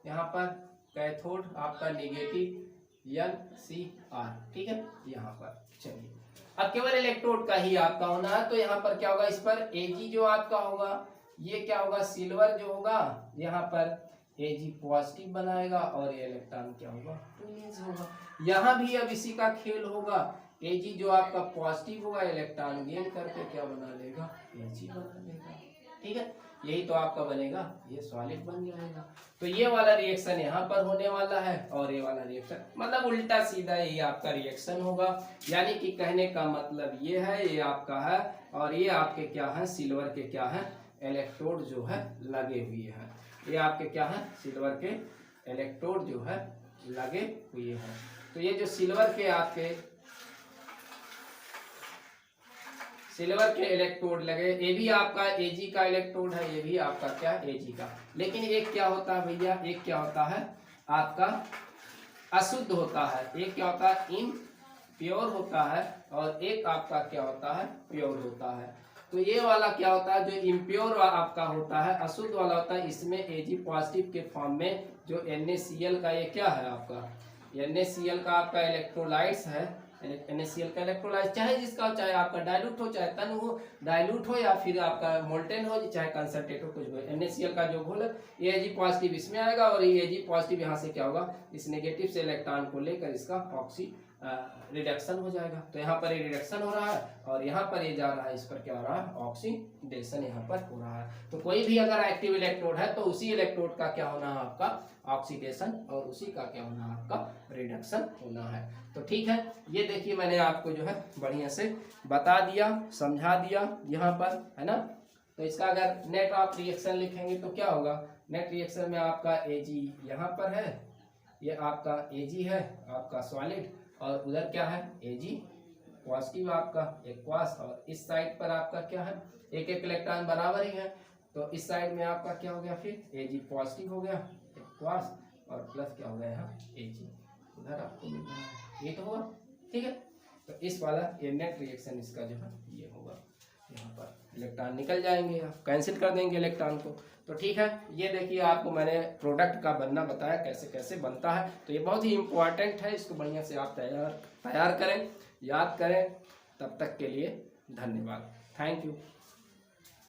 यहाँ पर कैथोड आपका नेगेटिव NCr। ठीक है, यहाँ पर चलिए अब केवल इलेक्ट्रोड का ही आपका होना है, तो यहाँ पर क्या होगा, इस पर Ag जो आपका होगा, ये क्या होगा, सिल्वर जो होगा, यहाँ पर Ag पॉजिटिव बनाएगा, और ये इलेक्ट्रॉन क्या होगा, रिलीज होगा। यहाँ भी अब इसी का खेल होगा, Ag जो आपका पॉजिटिव होगा, इलेक्ट्रॉन गेन करके क्या बना लेगा, Ag बना लेगा। ठीक है, यही तो आपका बनेगा, ये सॉलिड बन जाएगा। तो ये वाला रिएक्शन यहाँ पर होने वाला है, और ये वाला रिएक्शन मतलब उल्टा सीधा ये आपका रिएक्शन होगा। यानी कि कहने का मतलब ये है, ये आपका है, और ये आपके क्या है, सिल्वर के क्या है, इलेक्ट्रोड जो है लगे हुए हैं। ये आपके क्या है, सिल्वर के इलेक्ट्रोड जो है लगे हुए हैं। तो ये जो सिल्वर के आपके सिल्वर के इलेक्ट्रोड लगे, ये भी आपका Ag का इलेक्ट्रोड है, ये भी आपका क्या Ag का। लेकिन एक क्या होता है भैया, एक क्या होता है आपका अशुद्ध होता है, एक क्या होता है इम्प्योर होता है, और एक आपका क्या होता है प्योर होता है। तो ये वाला क्या होता है, जो इम्प्योर आपका होता है, अशुद्ध वाला होता है, इसमें Ag पॉजिटिव के फॉर्म में जो NaCl का ये क्या है आपका, NaCl का आपका इलेक्ट्रोलाइट्स है, NaCl का इलेक्ट्रोलाइट, चाहे जिसका चाहे आपका डाइल्यूट हो, चाहे तन हो, डाइल्यूट हो, या फिर आपका मोल्टेन हो, चाहे कंसंट्रेट हो, कुछ भी NaCl का जो घोल है, ये Ag पॉजिटिव इसमें आएगा, और ये Ag पॉजिटिव यहाँ से क्या होगा, इस नेगेटिव से इलेक्ट्रॉन को लेकर इसका ऑक्सी रिडक्शन हो जाएगा। तो यहाँ पर ये रिडक्शन हो रहा है, और यहाँ पर ये जा रहा है, इस पर क्या हो रहा है, ऑक्सीडेशन यहाँ पर हो रहा है। तो कोई भी अगर एक्टिव इलेक्ट्रोड है, तो उसी इलेक्ट्रोड का क्या होना है आपका ऑक्सीडेशन, और उसी का क्या होना है आपका रिडक्शन होना है। तो ठीक है, ये देखिए मैंने आपको जो है बढ़िया से बता दिया, समझा दिया यहाँ पर, है ना। तो इसका अगर नेट आप रिएक्शन लिखेंगे तो क्या होगा, नेट रिएक्शन में आपका Ag यहाँ पर है, ये आपका Ag है आपका सॉलिड, और उधर क्या है Ag पॉजिटिव आपका एक्वास, और इस साइड पर आपका क्या है, एक एक इलेक्ट्रॉन बराबर ही है। तो इस साइड में आपका क्या हो गया, फिर Ag पॉजिटिव हो गया एक्वास, और प्लस क्या हो गया यहाँ Ag उधर आपको मिल रहा है, ये तो होगा। ठीक है, तो इस वाला ये नेट रिएक्शन इसका जो है ये होगा, यहाँ पर इलेक्ट्रॉन निकल जाएंगे, आप कैंसिल कर देंगे इलेक्ट्रॉन को। तो ठीक है, ये देखिए आपको मैंने प्रोडक्ट का बनना बताया, कैसे कैसे बनता है। तो ये बहुत ही इम्पोर्टेंट है, इसको बढ़िया से आप तैयार करें, याद करें। तब तक के लिए धन्यवाद, थैंक यू।